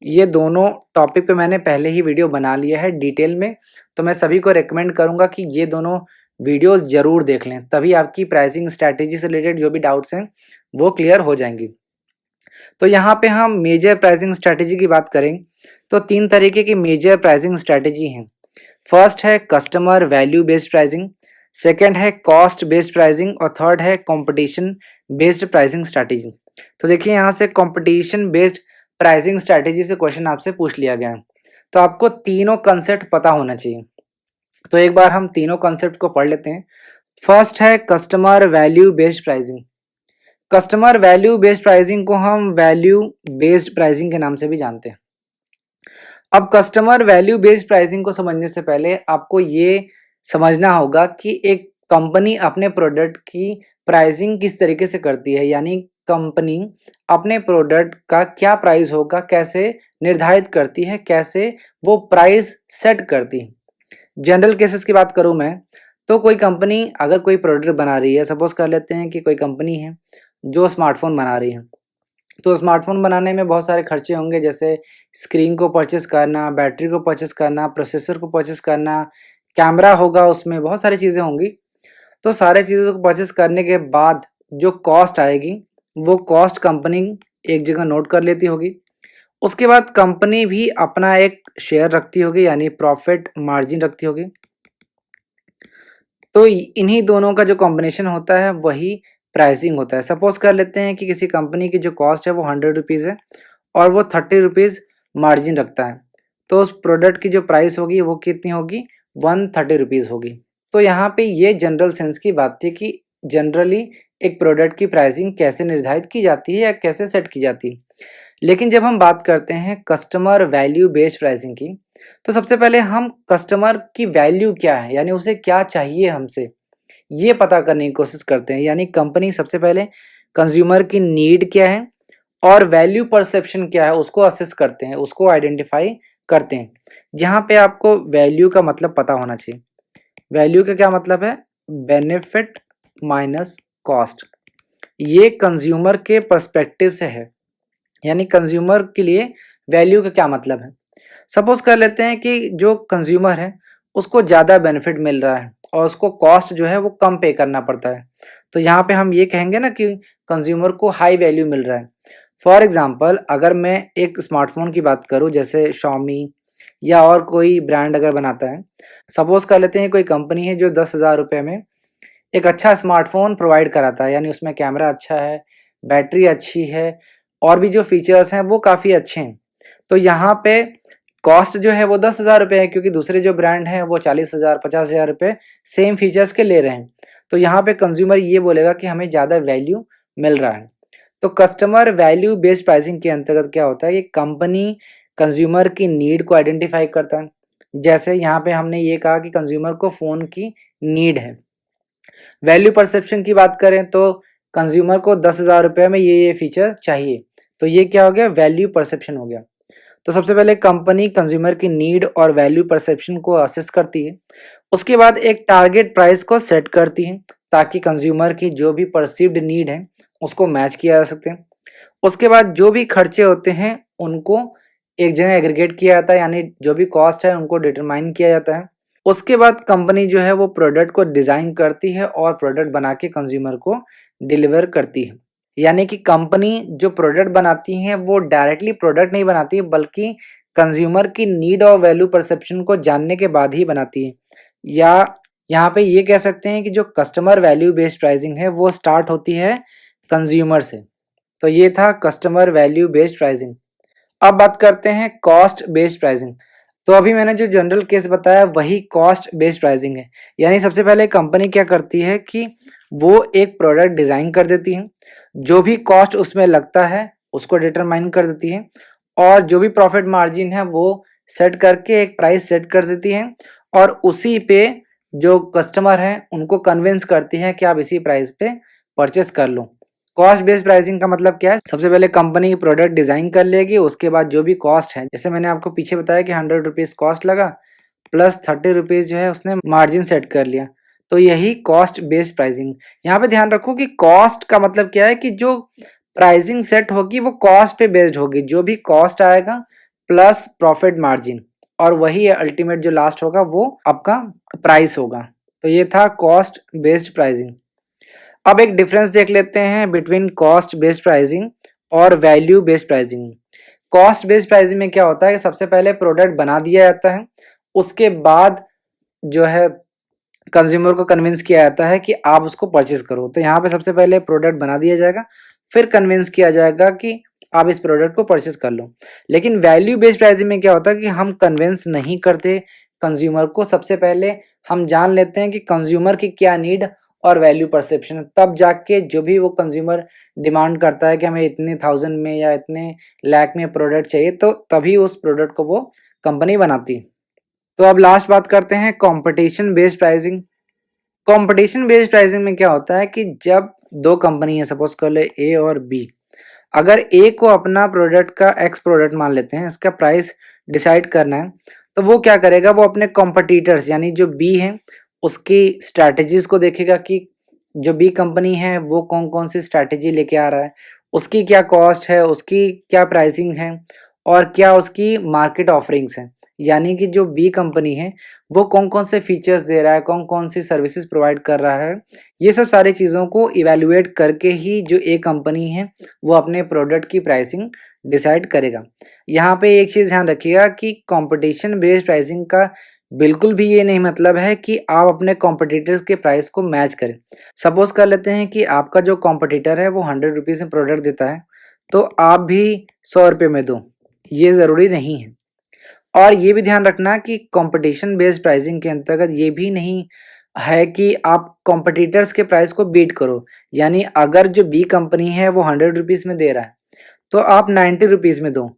ये दोनों टॉपिक पे मैंने पहले ही वीडियो बना लिया है डिटेल में, तो मैं सभी को रेकमेंड करूंगा कि ये दोनों वीडियोस जरूर देख लें, तभी आपकी प्राइसिंग स्ट्रैटेजी से रिलेटेड जो भी डाउट्स हैं वो क्लियर हो जाएंगी। तो यहाँ पे हम मेजर प्राइसिंग स्ट्रैटेजी की बात करें तो तीन तरीके की मेजर प्राइसिंग स्ट्रैटेजी हैं। फर्स्ट है customer value based pricing, second है कॉस्ट बेस्ड प्राइसिंग और थर्ड है कंपटीशन बेस्ड प्राइसिंग स्ट्रैटेजी। तो देखिए, यहाँ से कंपटीशन बेस्ड प्राइसिंग स्ट्रैटेजी से क्वेश्चन आपसे पूछ लिया गया है, तो आपको तीनों कंसेप्ट पता होना चाहिए। तो एक बार हम तीनों कंसेप्ट को पढ़ लेते हैं। फर्स्ट है customer value based pricing. Customer value based pricing को हम वैल्यू बेस्ड प्राइसिंग के नाम से भी जानते हैं। अब कस्टमर वैल्यू बेस्ड प्राइसिंग को समझने से पहले आपको ये समझना होगा कि एक कंपनी अपने प्रोडक्ट की प्राइसिंग किस तरीके से करती है, यानी कंपनी अपने प्रोडक्ट का क्या प्राइस होगा कैसे निर्धारित करती है, कैसे वो प्राइस सेट करती है। जनरल केसेस की बात करूं मैं, तो कोई कंपनी अगर कोई प्रोडक्ट बना रही है, सपोज कर लेते हैं कि कोई कंपनी है जो स्मार्टफोन बना रही है, तो स्मार्टफोन बनाने में बहुत सारे खर्चे होंगे, जैसे स्क्रीन को परचेस करना, बैटरी को परचेस करना, प्रोसेसर को परचेस करना, कैमरा होगा, उसमें बहुत सारी चीज़ें होंगी। तो सारे चीज़ों को परचेस करने के बाद जो कॉस्ट आएगी वो कॉस्ट कंपनी एक जगह नोट कर लेती होगी। उसके बाद कंपनी भी अपना एक शेयर रखती होगी, यानी प्रॉफिट मार्जिन रखती होगी। तो इन्हीं दोनों का जो कॉम्बिनेशन होता है वही प्राइसिंग होता है। सपोज कर लेते हैं कि किसी कंपनी की जो कॉस्ट है वो 100 रुपीज़ है और वो 30 रुपीज़ मार्जिन रखता है, तो उस प्रोडक्ट की जो प्राइस होगी वो कितनी होगी, 130 रुपीज़ होगी। तो यहाँ पे ये जनरल सेंस की बात थी कि जनरली एक प्रोडक्ट की प्राइसिंग कैसे निर्धारित की जाती है या कैसे सेट की जाती है। लेकिन जब हम बात करते हैं कस्टमर वैल्यू बेस्ड प्राइसिंग की, तो सबसे पहले हम कस्टमर की वैल्यू क्या है, यानी उसे क्या चाहिए हमसे, ये पता करने की कोशिश करते हैं। यानी कंपनी सबसे पहले कंज्यूमर की नीड क्या है और वैल्यू परसेप्शन क्या है उसको असेस करते हैं, उसको आइडेंटिफाई करते हैं। यहाँ पे आपको वैल्यू का मतलब पता होना चाहिए। वैल्यू का क्या मतलब है, बेनिफिट माइनस कॉस्ट। ये कंज्यूमर के पर्सपेक्टिव से है, यानी कंज्यूमर के लिए वैल्यू का क्या मतलब है। सपोज कर लेते हैं कि जो कंज्यूमर है उसको ज़्यादा बेनिफिट मिल रहा है और उसको कॉस्ट जो है वो कम पे करना पड़ता है, तो यहाँ पे हम ये कहेंगे ना कि कंज्यूमर को हाई वैल्यू मिल रहा है। फॉर एग्जांपल, अगर मैं एक स्मार्टफोन की बात करूँ, जैसे Xiaomi या और कोई ब्रांड अगर बनाता है, सपोज कर लेते हैं कोई कंपनी है जो 10,000 रुपये में एक अच्छा स्मार्टफोन प्रोवाइड कराता है, यानी उसमें कैमरा अच्छा है, बैटरी अच्छी है और भी जो फीचर्स हैं वो काफ़ी अच्छे हैं। तो यहाँ पे कॉस्ट जो है वो 10,000 रुपये है, क्योंकि दूसरे जो ब्रांड हैं वो 40,000 50,000 रुपये सेम फीचर्स के ले रहे हैं। तो यहाँ पे कंज्यूमर ये बोलेगा कि हमें ज़्यादा वैल्यू मिल रहा है। तो कस्टमर वैल्यू बेस्ड प्राइसिंग के अंतर्गत क्या होता है कि कंपनी कंज्यूमर की नीड को आइडेंटिफाई करता है। जैसे यहाँ पे हमने ये कहा कि कंज्यूमर को फ़ोन की नीड है। वैल्यू परसेप्शन की बात करें तो कंज्यूमर को 10,000 रुपये में ये फीचर चाहिए, तो ये क्या हो गया, वैल्यू परसेप्शन हो गया। तो सबसे पहले कंपनी कंज्यूमर की नीड और वैल्यू परसेप्शन को असेस करती है। उसके बाद एक टारगेट प्राइस को सेट करती है ताकि कंज्यूमर की जो भी परसीव्ड नीड है उसको मैच किया जा सकते हैं। उसके बाद जो भी खर्चे होते हैं उनको एक जगह एग्रीगेट किया जाता है, यानी जो भी कॉस्ट है उनको डिटरमाइन किया जाता है। उसके बाद कंपनी जो है वो प्रोडक्ट को डिज़ाइन करती है और प्रोडक्ट बना के कंज्यूमर को डिलीवर करती है। यानी कि कंपनी जो प्रोडक्ट बनाती है वो डायरेक्टली प्रोडक्ट नहीं बनाती है, बल्कि कंज्यूमर की नीड और वैल्यू परसेप्शन को जानने के बाद ही बनाती है। या यहाँ पे ये कह सकते हैं कि जो कस्टमर वैल्यू बेस्ड प्राइसिंग है वो स्टार्ट होती है कंज्यूमर से। तो ये था कस्टमर वैल्यू बेस्ड प्राइसिंग। अब बात करते हैं कॉस्ट बेस्ड प्राइसिंग। तो अभी मैंने जो जनरल केस बताया वही कॉस्ट बेस्ड प्राइसिंग है। यानी सबसे पहले कंपनी क्या करती है कि वो एक प्रोडक्ट डिज़ाइन कर देती है, जो भी कॉस्ट उसमें लगता है उसको डिटरमाइन कर देती है, और जो भी प्रॉफिट मार्जिन है वो सेट करके एक प्राइस सेट कर देती है, और उसी पे जो कस्टमर हैं उनको कन्विंस करती है कि आप इसी प्राइस पे परचेस कर लो। कॉस्ट बेस्ड प्राइसिंग का मतलब क्या है, सबसे पहले कंपनी प्रोडक्ट डिज़ाइन कर लेगी, उसके बाद जो भी कॉस्ट है, जैसे मैंने आपको पीछे बताया कि 100 रुपीज़ कॉस्ट लगा प्लस 30 रुपीज़ जो है उसने मार्जिन सेट कर लिया, तो यही कॉस्ट बेस्ड प्राइसिंग। यहाँ पे ध्यान रखो कि कॉस्ट का मतलब क्या है कि जो प्राइसिंग सेट होगी वो कॉस्ट पे बेस्ड होगी, जो भी कॉस्ट आएगा प्लस प्रॉफिट मार्जिन, और वही अल्टीमेट जो लास्ट होगा वो आपका प्राइस होगा। तो ये था कॉस्ट बेस्ड प्राइसिंग। अब एक डिफरेंस देख लेते हैं बिटवीन कॉस्ट बेस्ड प्राइसिंग और value based pricing. Cost based pricing में क्या होता है कि सबसे पहले प्रोडक्ट बना दिया जाता है, उसके बाद जो है कंज्यूमर को कन्विंस किया जाता है कि आप उसको परचेज करो। तो यहाँ पे सबसे पहले प्रोडक्ट बना दिया जाएगा, फिर कन्विंस किया जाएगा कि आप इस प्रोडक्ट को परचेज कर लो। लेकिन वैल्यू बेस्ड प्राइसिंग में क्या होता है कि हम कन्विंस नहीं करते कंज्यूमर को, सबसे पहले हम जान लेते हैं कि कंज्यूमर की क्या नीड और वैल्यू परसेप्शन है, तब जाके जो भी वो कंज्यूमर डिमांड करता है कि हमें इतने 1000 में या इतने लाख में प्रोडक्ट चाहिए, तो तभी उस प्रोडक्ट को वो कंपनी बनाती है। तो अब लास्ट बात करते हैं competition based pricing. Competition based pricing में क्या होता है कि जब दो कंपनी है, सपोज कर ले ए और बी, अगर ए को अपना प्रोडक्ट का एक्स प्रोडक्ट मान लेते हैं, इसका प्राइस डिसाइड करना है, तो वो क्या करेगा, वो अपने कॉम्पिटिटर्स यानी जो बी है उसकी स्ट्रैटेजीज को देखेगा कि जो बी कंपनी है वो कौन कौन सी स्ट्रैटेजी लेके आ रहा है, उसकी क्या कॉस्ट है, उसकी क्या प्राइसिंग है, और क्या उसकी मार्केट ऑफरिंग्स हैं। यानी कि जो बी कंपनी है वो कौन कौन से फीचर्स दे रहा है, कौन कौन सी सर्विसेज प्रोवाइड कर रहा है, ये सब सारी चीज़ों को इवैल्यूएट करके ही जो ए कंपनी है वो अपने प्रोडक्ट की प्राइसिंग डिसाइड करेगा। यहाँ पे एक चीज़ ध्यान रखिएगा कि कंपटीशन बेस्ड प्राइसिंग का बिल्कुल भी ये नहीं मतलब है कि आप अपने कॉम्पिटिटर्स के प्राइस को मैच करें। सपोज कर लेते हैं कि आपका जो कॉम्पिटिटर है वो 100 रुपीज़ में प्रोडक्ट देता है, तो आप भी 100 रुपये में दो, ये ज़रूरी नहीं है। और ये भी ध्यान रखना कि कंपटीशन बेस्ड प्राइसिंग के अंतर्गत ये भी नहीं है कि आप कॉम्पिटिटर्स के प्राइस को बीट करो। यानी अगर जो बी कंपनी है वो 100 रुपीज़ में दे रहा है, तो आप 90 रुपीज़ में दो,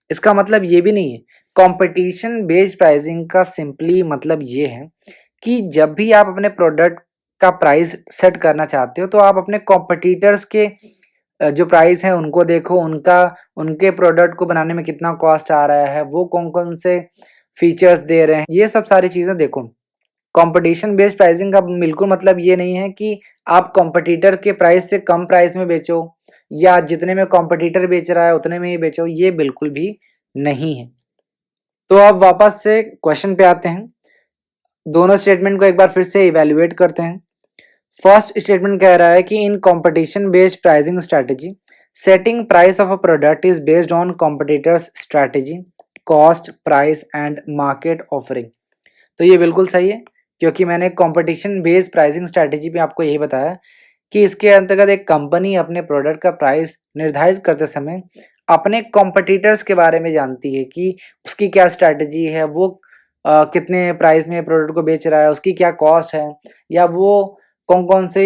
इसका मतलब ये भी नहीं है। कंपटीशन बेस्ड प्राइसिंग का सिंपली मतलब ये है कि जब भी आप अपने प्रोडक्ट का प्राइस सेट करना चाहते हो, तो आप अपने कॉम्पिटिटर्स के जो प्राइस है उनको देखो, उनके प्रोडक्ट को बनाने में कितना कॉस्ट आ रहा है, वो कौन कौन से फीचर्स दे रहे हैं, ये सब सारी चीज़ें देखो। कंपटीशन बेस्ड प्राइसिंग का बिल्कुल मतलब ये नहीं है कि आप कंपटीटर के प्राइस से कम प्राइस में बेचो, या जितने में कंपटीटर बेच रहा है उतने में ही बेचो, ये बिल्कुल भी नहीं है। तो अब वापस से क्वेश्चन पे आते हैं, दोनों स्टेटमेंट को एक बार फिर से इवैल्यूएट करते हैं। फर्स्ट स्टेटमेंट कह रहा है कि in competition based pricing strategy setting price of a product is based on competitors strategy, cost, price and market offering. तो ये बिल्कुल सही है, क्योंकि मैंने कंपटीशन बेस्ड प्राइसिंग स्ट्रैटेजी पे आपको यही बताया कि इसके अंतर्गत एक कंपनी अपने प्रोडक्ट का प्राइस निर्धारित करते समय अपने कॉम्पिटिटर्स के बारे में जानती है कि उसकी क्या स्ट्रैटेजी है, वो कितने प्राइस में प्रोडक्ट को बेच रहा है, उसकी क्या कॉस्ट है, या वो कौन कौन से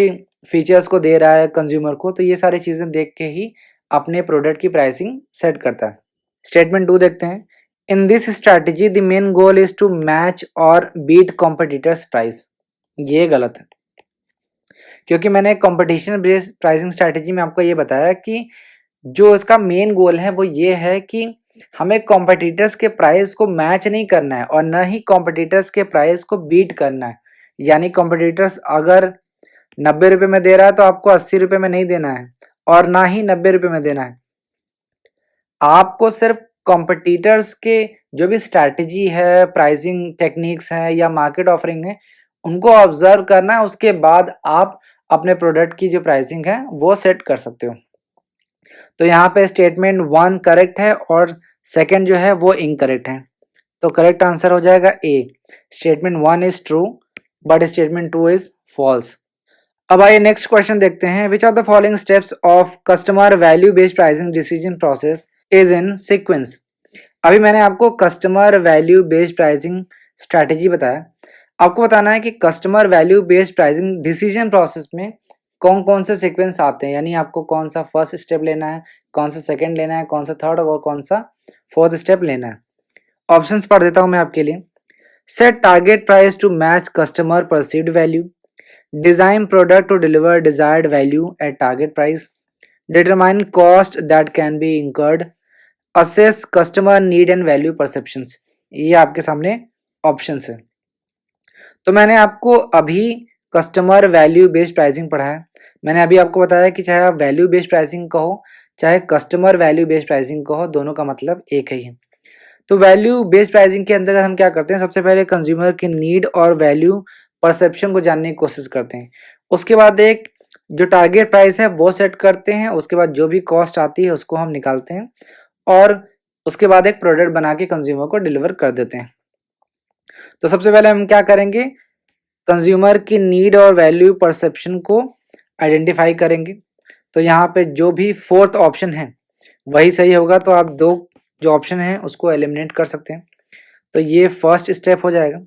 फीचर्स को दे रहा है कंज्यूमर को। तो ये सारी चीज़ें देख के ही अपने प्रोडक्ट की प्राइसिंग सेट करता है। स्टेटमेंट 2 देखते हैं। In this strategy the main goal is to match और बीट कॉम्पिटिटर्स प्राइस। ये गलत है, क्योंकि मैंने कंपटीशन बेस्ड प्राइसिंग स्ट्रैटेजी में आपको ये बताया कि जो इसका मेन गोल है वो ये है कि हमें कॉम्पिटिटर्स के प्राइस को मैच नहीं करना है और न ही कॉम्पिटिटर्स के प्राइस को बीट करना है। यानी कॉम्पिटिटर्स अगर 90 रुपये में दे रहा है तो आपको 80 रुपये में नहीं देना है और ना ही 90 रुपये में देना है। आपको सिर्फ कॉम्पिटिटर्स के जो भी स्ट्रैटेजी है, प्राइसिंग टेक्निक्स है या मार्केट ऑफरिंग है, उनको ऑब्जर्व करना है। उसके बाद आप अपने प्रोडक्ट की जो प्राइसिंग है वो सेट कर सकते हो। तो यहाँ पे स्टेटमेंट 1 करेक्ट है और सेकंड जो है वो इनकरेक्ट है। तो करेक्ट आंसर हो जाएगा A. Statement 1 is true but statement 2 is false. अब आइए नेक्स्ट क्वेश्चन देखते हैं। Which of the following steps of customer value based pricing decision process is in sequence. अभी मैंने आपको customer value based pricing strategy बताया। आपको बताना है कि customer value based pricing decision process में कौन कौन से सीक्वेंस आते हैं, यानी आपको कौन सा फर्स्ट स्टेप लेना है, कौन सा सेकंड लेना है, कौन सा थर्ड और कौन सा फोर्थ स्टेप लेना है। ऑप्शंस पढ़ देता हूं मैं आपके लिए। Set target price to match customer perceived value, design product to deliver desired value at target price, determine cost that can be incurred, assess customer need and value perceptions. ये आपके सामने ऑप्शंस है। तो मैंने आपको अभी कस्टमर वैल्यू बेस्ड प्राइसिंग पढ़ा है। मैंने अभी आपको बताया कि चाहे आप वैल्यू बेस्ड प्राइसिंग कहो चाहे कस्टमर वैल्यू बेस्ड प्राइसिंग कहो, दोनों का मतलब एक ही है। तो वैल्यू बेस्ड प्राइसिंग के अंतर्गत हम क्या करते हैं, सबसे पहले कंज्यूमर की नीड और वैल्यू परसेप्शन को जानने की कोशिश करते हैं। उसके बाद एक जो टारगेट प्राइस है वो सेट करते हैं। उसके बाद जो भी कॉस्ट आती है उसको हम निकालते हैं और उसके बाद एक प्रोडक्ट बना के कंज्यूमर को डिलीवर कर देते हैं। तो सबसे पहले हम क्या करेंगे, कंज्यूमर की नीड और वैल्यू परसेप्शन को आइडेंटिफाई करेंगे। तो यहाँ पे जो भी फोर्थ ऑप्शन है वही सही होगा, तो आप दो जो ऑप्शन है उसको एलिमिनेट कर सकते हैं। तो ये फर्स्ट स्टेप हो जाएगा।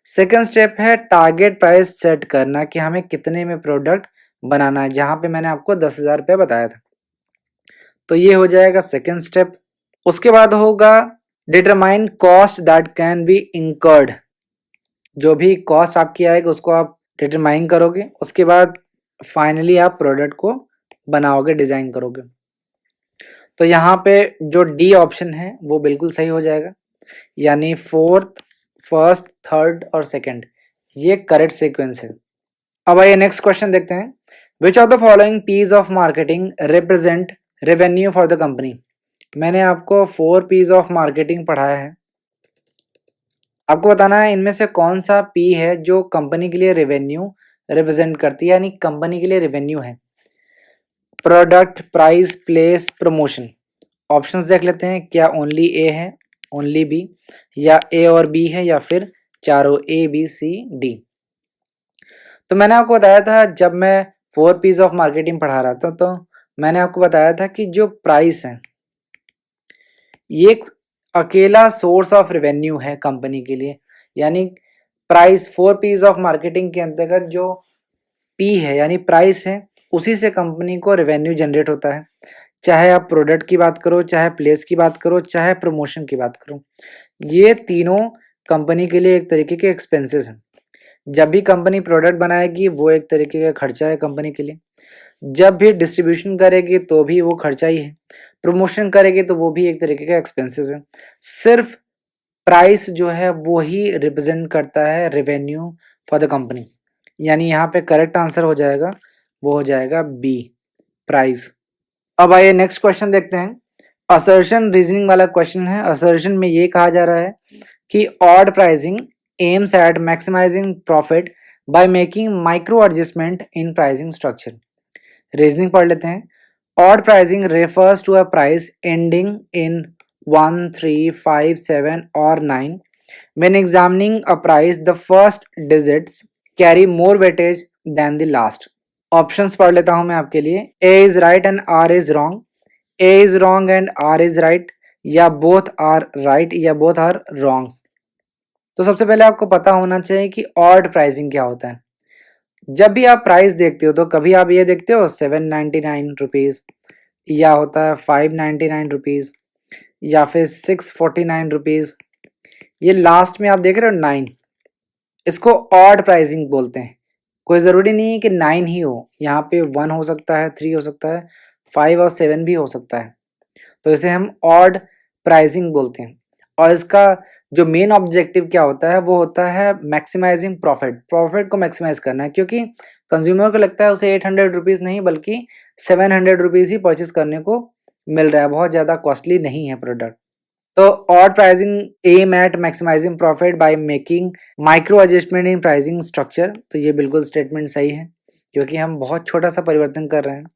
सेकंड स्टेप है टारगेट प्राइस सेट करना कि हमें कितने में प्रोडक्ट बनाना है, जहाँ पे मैंने आपको 10,000 रुपये बताया था। तो ये हो जाएगा सेकंड स्टेप। उसके बाद होगा determine cost that can be incurred. जो भी कॉस्ट आपकी आएगी उसको आप डिटरमाइन करोगे। उसके बाद फाइनली आप प्रोडक्ट को बनाओगे, डिजाइन करोगे। तो यहाँ पे जो डी ऑप्शन है वो बिल्कुल सही हो जाएगा, यानी फोर्थ, फर्स्ट, थर्ड और सेकंड ये करेक्ट सीक्वेंस है। अब आइए नेक्स्ट क्वेश्चन देखते हैं। Which of the following piece of marketing represent revenue for the company. मैंने आपको 4 पीस ऑफ मार्केटिंग पढ़ाया है। आपको बताना है इनमें से कौन सा पी है जो कंपनी के लिए रेवेन्यू रिप्रेजेंट करती है, यानी कंपनी के लिए रेवेन्यू है। Product, price, place, promotion. Options देख लेते हैं, क्या ओनली ए है, ओनली बी, या ए और बी है, या फिर चारों ए बी सी डी। तो मैंने आपको बताया था जब मैं 4 पीस ऑफ मार्केटिंग पढ़ा रहा था, तो मैंने आपको बताया था कि जो प्राइस है ये एक अकेला सोर्स ऑफ रेवेन्यू है कंपनी के लिए। यानी प्राइस 4 पीस ऑफ मार्केटिंग के अंतर्गत जो पी है यानी प्राइस है, उसी से कंपनी को रेवेन्यू जनरेट होता है। चाहे आप प्रोडक्ट की बात करो, चाहे प्लेस की बात करो, चाहे प्रमोशन की बात करो, ये तीनों कंपनी के लिए एक तरीके के एक्सपेंसेस हैं। जब भी कंपनी प्रोडक्ट बनाएगी वो एक तरीके का खर्चा है कंपनी के लिए। जब भी डिस्ट्रीब्यूशन करेगी तो भी वो खर्चा ही है। प्रमोशन करेगी तो वो भी एक तरीके का एक्सपेंसेस है। सिर्फ प्राइस जो है वो ही रिप्रेजेंट करता है रेवेन्यू फॉर द कंपनी। यानी यहाँ पे करेक्ट आंसर हो जाएगा, वो हो जाएगा बी, प्राइस। अब आइए नेक्स्ट क्वेश्चन देखते हैं। असर्शन रीजनिंग वाला क्वेश्चन है। असर्शन में ये कहा जा रहा है कि odd pricing aims at maximising profit by making micro adjustment in pricing structure. Reasoning पढ़ लेते हैं। Odd pricing refers to a price ending in 1, 3, 5, 7 or 9. When examining a price, the first digits carry more weightage than the last. Options पढ़ लेता हूं मैं आपके लिए। A is right and R is wrong. A is wrong and R is right, या both are right या both are wrong. तो सबसे पहले आपको पता होना चाहिए कि ऑड प्राइसिंग क्या होता है। जब भी आप प्राइस देखते हो तो कभी आप ये देखते हो 799 रुपीज़, या होता है 599 रुपीज़, या फिर 649 रुपीज़, ये लास्ट में आप देख रहे हो 9, इसको ऑड प्राइसिंग बोलते हैं। कोई ज़रूरी नहीं है कि 9 ही हो, यहाँ पे 1 हो सकता है, 3 हो सकता है, 5 और 7 भी हो सकता है। तो इसे हम ऑड प्राइसिंग बोलते हैं। और इसका जो मेन ऑब्जेक्टिव क्या होता है वो होता है मैक्सिमाइजिंग प्रॉफिट, प्रॉफिट को मैक्सिमाइज करना है, क्योंकि कंज्यूमर को लगता है उसे 800 रुपीज़ नहीं बल्कि 700 रुपीज़ ही परचेज करने को मिल रहा है, बहुत ज़्यादा कॉस्टली नहीं है प्रोडक्ट। तो odd pricing aim at maximising profit by making micro adjustment in pricing structure. तो ये बिल्कुल स्टेटमेंट सही है, क्योंकि हम बहुत छोटा सा परिवर्तन कर रहे हैं।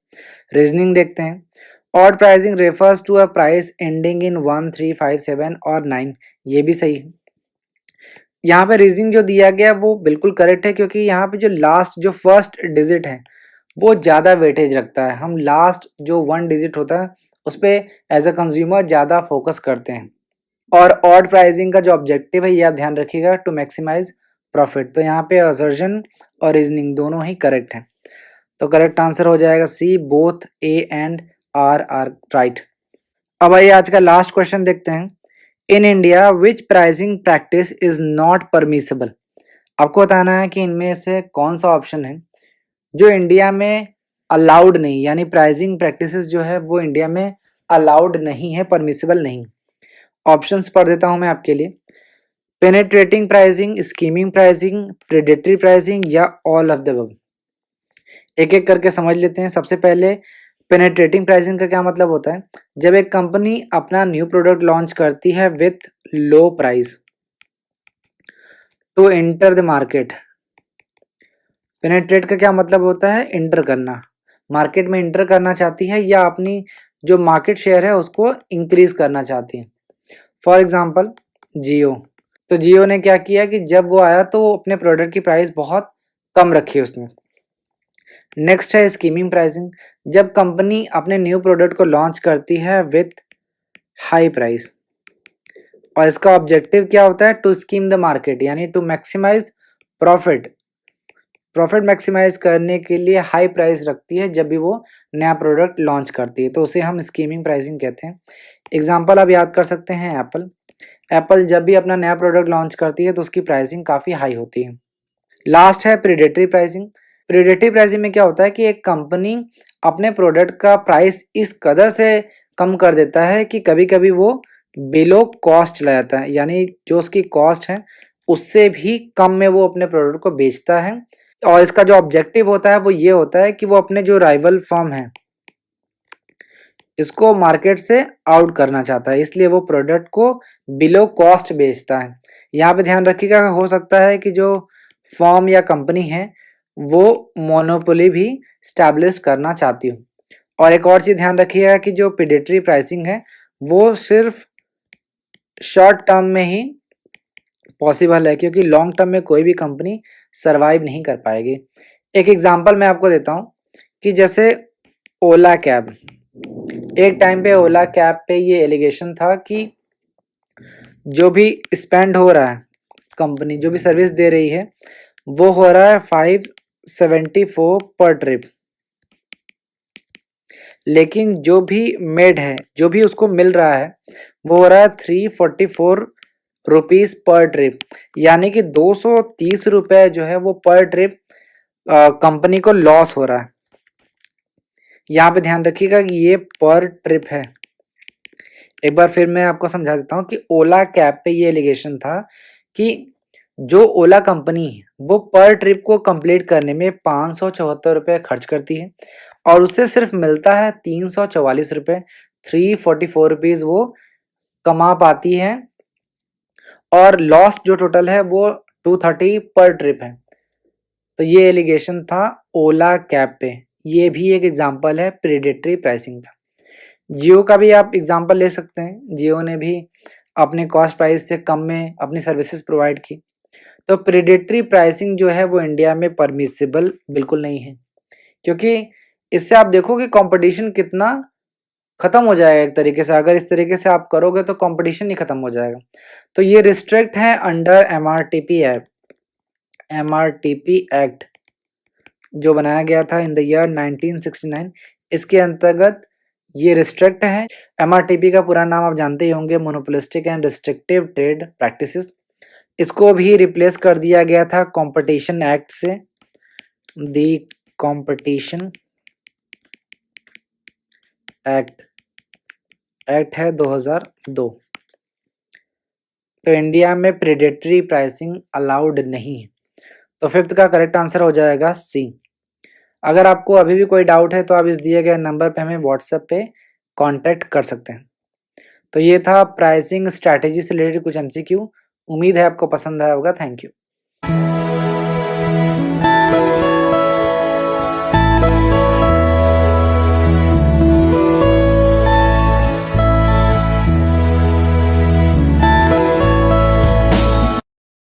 रीजनिंग देखते हैं। Odd pricing refers to a price ending in 1, 3, 5, 7 और 9, ये भी सही है। यहाँ पे रीजनिंग जो दिया गया वो बिल्कुल करेक्ट है, क्योंकि यहाँ पे जो लास्ट जो फर्स्ट डिजिट है वो ज़्यादा वेटेज रखता है। हम लास्ट जो 1 डिजिट होता है उस पर एज अ कंज्यूमर ज़्यादा फोकस करते हैं। और ऑड प्राइसिंग का जो ऑब्जेक्टिव है ये आप ध्यान रखिएगा, टू मैक्सिमाइज प्रॉफिट। तो यहाँ पे असर्जन और रीजनिंग दोनों ही करेक्ट हैं। तो करेक्ट आंसर हो जाएगा C, both A and R right. अब आइए आज का लास्ट क्वेश्चन देखते हैं। In India which pricing practice is not permissible. आपको बताना है कि इनमें से कौन सा ऑप्शन है जो इंडिया में अलाउड नहीं, यानी प्राइसिंग प्रैक्टिसेस जो है वो इंडिया में अलाउड नहीं है, परमिसेबल नहीं। ऑप्शंस पढ़ देता हूं मैं आपके लिए। Penetrating pricing, skimming pricing, predatory pricing या ऑल ऑफ द अबव। एक एक करके समझ लेते हैं। सबसे पहले पेनेट्रेटिंग प्राइसिंग का क्या मतलब होता है। जब एक कंपनी अपना न्यू प्रोडक्ट लॉन्च करती है with low price to enter the market. Penetrate का क्या मतलब होता है, एंटर करना, मार्केट में एंटर करना चाहती है या अपनी जो मार्केट शेयर है उसको इंक्रीज करना चाहती है। फॉर एग्जांपल जियो। तो जियो ने क्या किया कि जब वो आया तो वो अपने प्रोडक्ट की प्राइस बहुत कम रखी उसने। नेक्स्ट है स्कीमिंग प्राइसिंग। जब कंपनी अपने न्यू प्रोडक्ट को लॉन्च करती है विथ हाई प्राइस, और इसका ऑब्जेक्टिव क्या होता है, टू स्कीम द मार्केट, यानी to maximise profit. Profit maximise करने के लिए हाई प्राइस रखती है जब भी वो नया प्रोडक्ट लॉन्च करती है, तो उसे हम स्कीमिंग प्राइसिंग कहते हैं। एग्जाम्पल आप याद कर सकते हैं एप्पल। एप्पल जब भी अपना नया प्रोडक्ट लॉन्च करती है तो उसकी प्राइसिंग काफ़ी हाई होती है। लास्ट है प्रेडेटरी प्राइसिंग। प्रेडेटरी प्राइसिंग में क्या होता है कि एक कंपनी अपने प्रोडक्ट का प्राइस इस कदर से कम कर देता है कि कभी कभी वो बिलो कॉस्ट चला जाता है, यानी जो उसकी कॉस्ट है उससे भी कम में वो अपने प्रोडक्ट को बेचता है। और इसका जो ऑब्जेक्टिव होता है वो ये होता है कि वो अपने जो राइवल फर्म है इसको मार्केट से आउट करना चाहता है, इसलिए वो प्रोडक्ट को बिलो कॉस्ट बेचता है। यहाँ पे ध्यान रखिएगा, हो सकता है कि जो फर्म या कंपनी है वो मोनोपोली भी स्टैब्लिश करना चाहती हो। और एक और चीज़ ध्यान रखिएगा कि जो प्रेडेटरी प्राइसिंग है वो सिर्फ शॉर्ट टर्म में ही पॉसिबल है, क्योंकि लॉन्ग टर्म में कोई भी कंपनी सरवाइव नहीं कर पाएगी। एक एग्जांपल मैं आपको देता हूँ कि जैसे ओला कैब। एक टाइम पे ओला कैब पे ये एलिगेशन था कि जो भी स्पेंड हो रहा है, कंपनी जो भी सर्विस दे रही है वो हो रहा है 574 पर ट्रिप, लेकिन जो भी मेड है, जो भी उसको मिल रहा है वो हो रहा है 344 रुपीज़ पर ट्रिप, यानी कि 230 रुपये जो है वो पर ट्रिप कंपनी को लॉस हो रहा है। यहाँ पे ध्यान रखिएगा कि ये पर ट्रिप है। एक बार फिर मैं आपको समझा देता हूँ कि ओला कैब पे ये एलिगेशन था कि जो ओला कंपनी है वो पर ट्रिप को कंप्लीट करने में 574 रुपये खर्च करती है और उससे सिर्फ मिलता है 344 रुपये, 344 रुपीज़ वो कमा पाती है, और लॉस जो टोटल है वो 230 पर ट्रिप है। तो ये एलिगेशन था ओला कैब पे। ये भी एक एग्जांपल है प्रेडेटरी प्राइसिंग का। जियो का भी आप एग्जांपल ले सकते हैं, जियो ने भी अपने कॉस्ट प्राइस से कम में अपनी सर्विसेज प्रोवाइड की। तो प्रेडेटरी प्राइसिंग जो है वो इंडिया में परमिसिबल बिल्कुल नहीं है, क्योंकि इससे आप देखो कि कंपटीशन कितना खत्म हो जाएगा एक तरीके से। अगर इस तरीके से आप करोगे तो कंपटीशन ही खत्म हो जाएगा। तो ये रिस्ट्रिक्ट है under MRTP act. MRTP act जो बनाया गया था इन द ईयर 1969, इसके अंतर्गत ये रिस्ट्रिक्ट है। एमआरटीपी का पूरा नाम आप जानते ही होंगे, monopolistic and restrictive trade practices. इसको भी रिप्लेस कर दिया गया था कंपटीशन एक्ट से। दी कंपटीशन एक्ट है 2002। तो इंडिया में प्रेडेटरी प्राइसिंग अलाउड नहीं है। तो फिफ्थ का करेक्ट आंसर हो जाएगा सी। अगर आपको अभी भी कोई डाउट है तो आप इस दिए गए नंबर पे हमें व्हाट्सएप पे कांटेक्ट कर सकते हैं। तो ये था प्राइसिंग स्ट्रैटेजी से रिलेटेड कुछ एमसीक्यू। उम्मीद है आपको पसंद आया होगा। Thank you.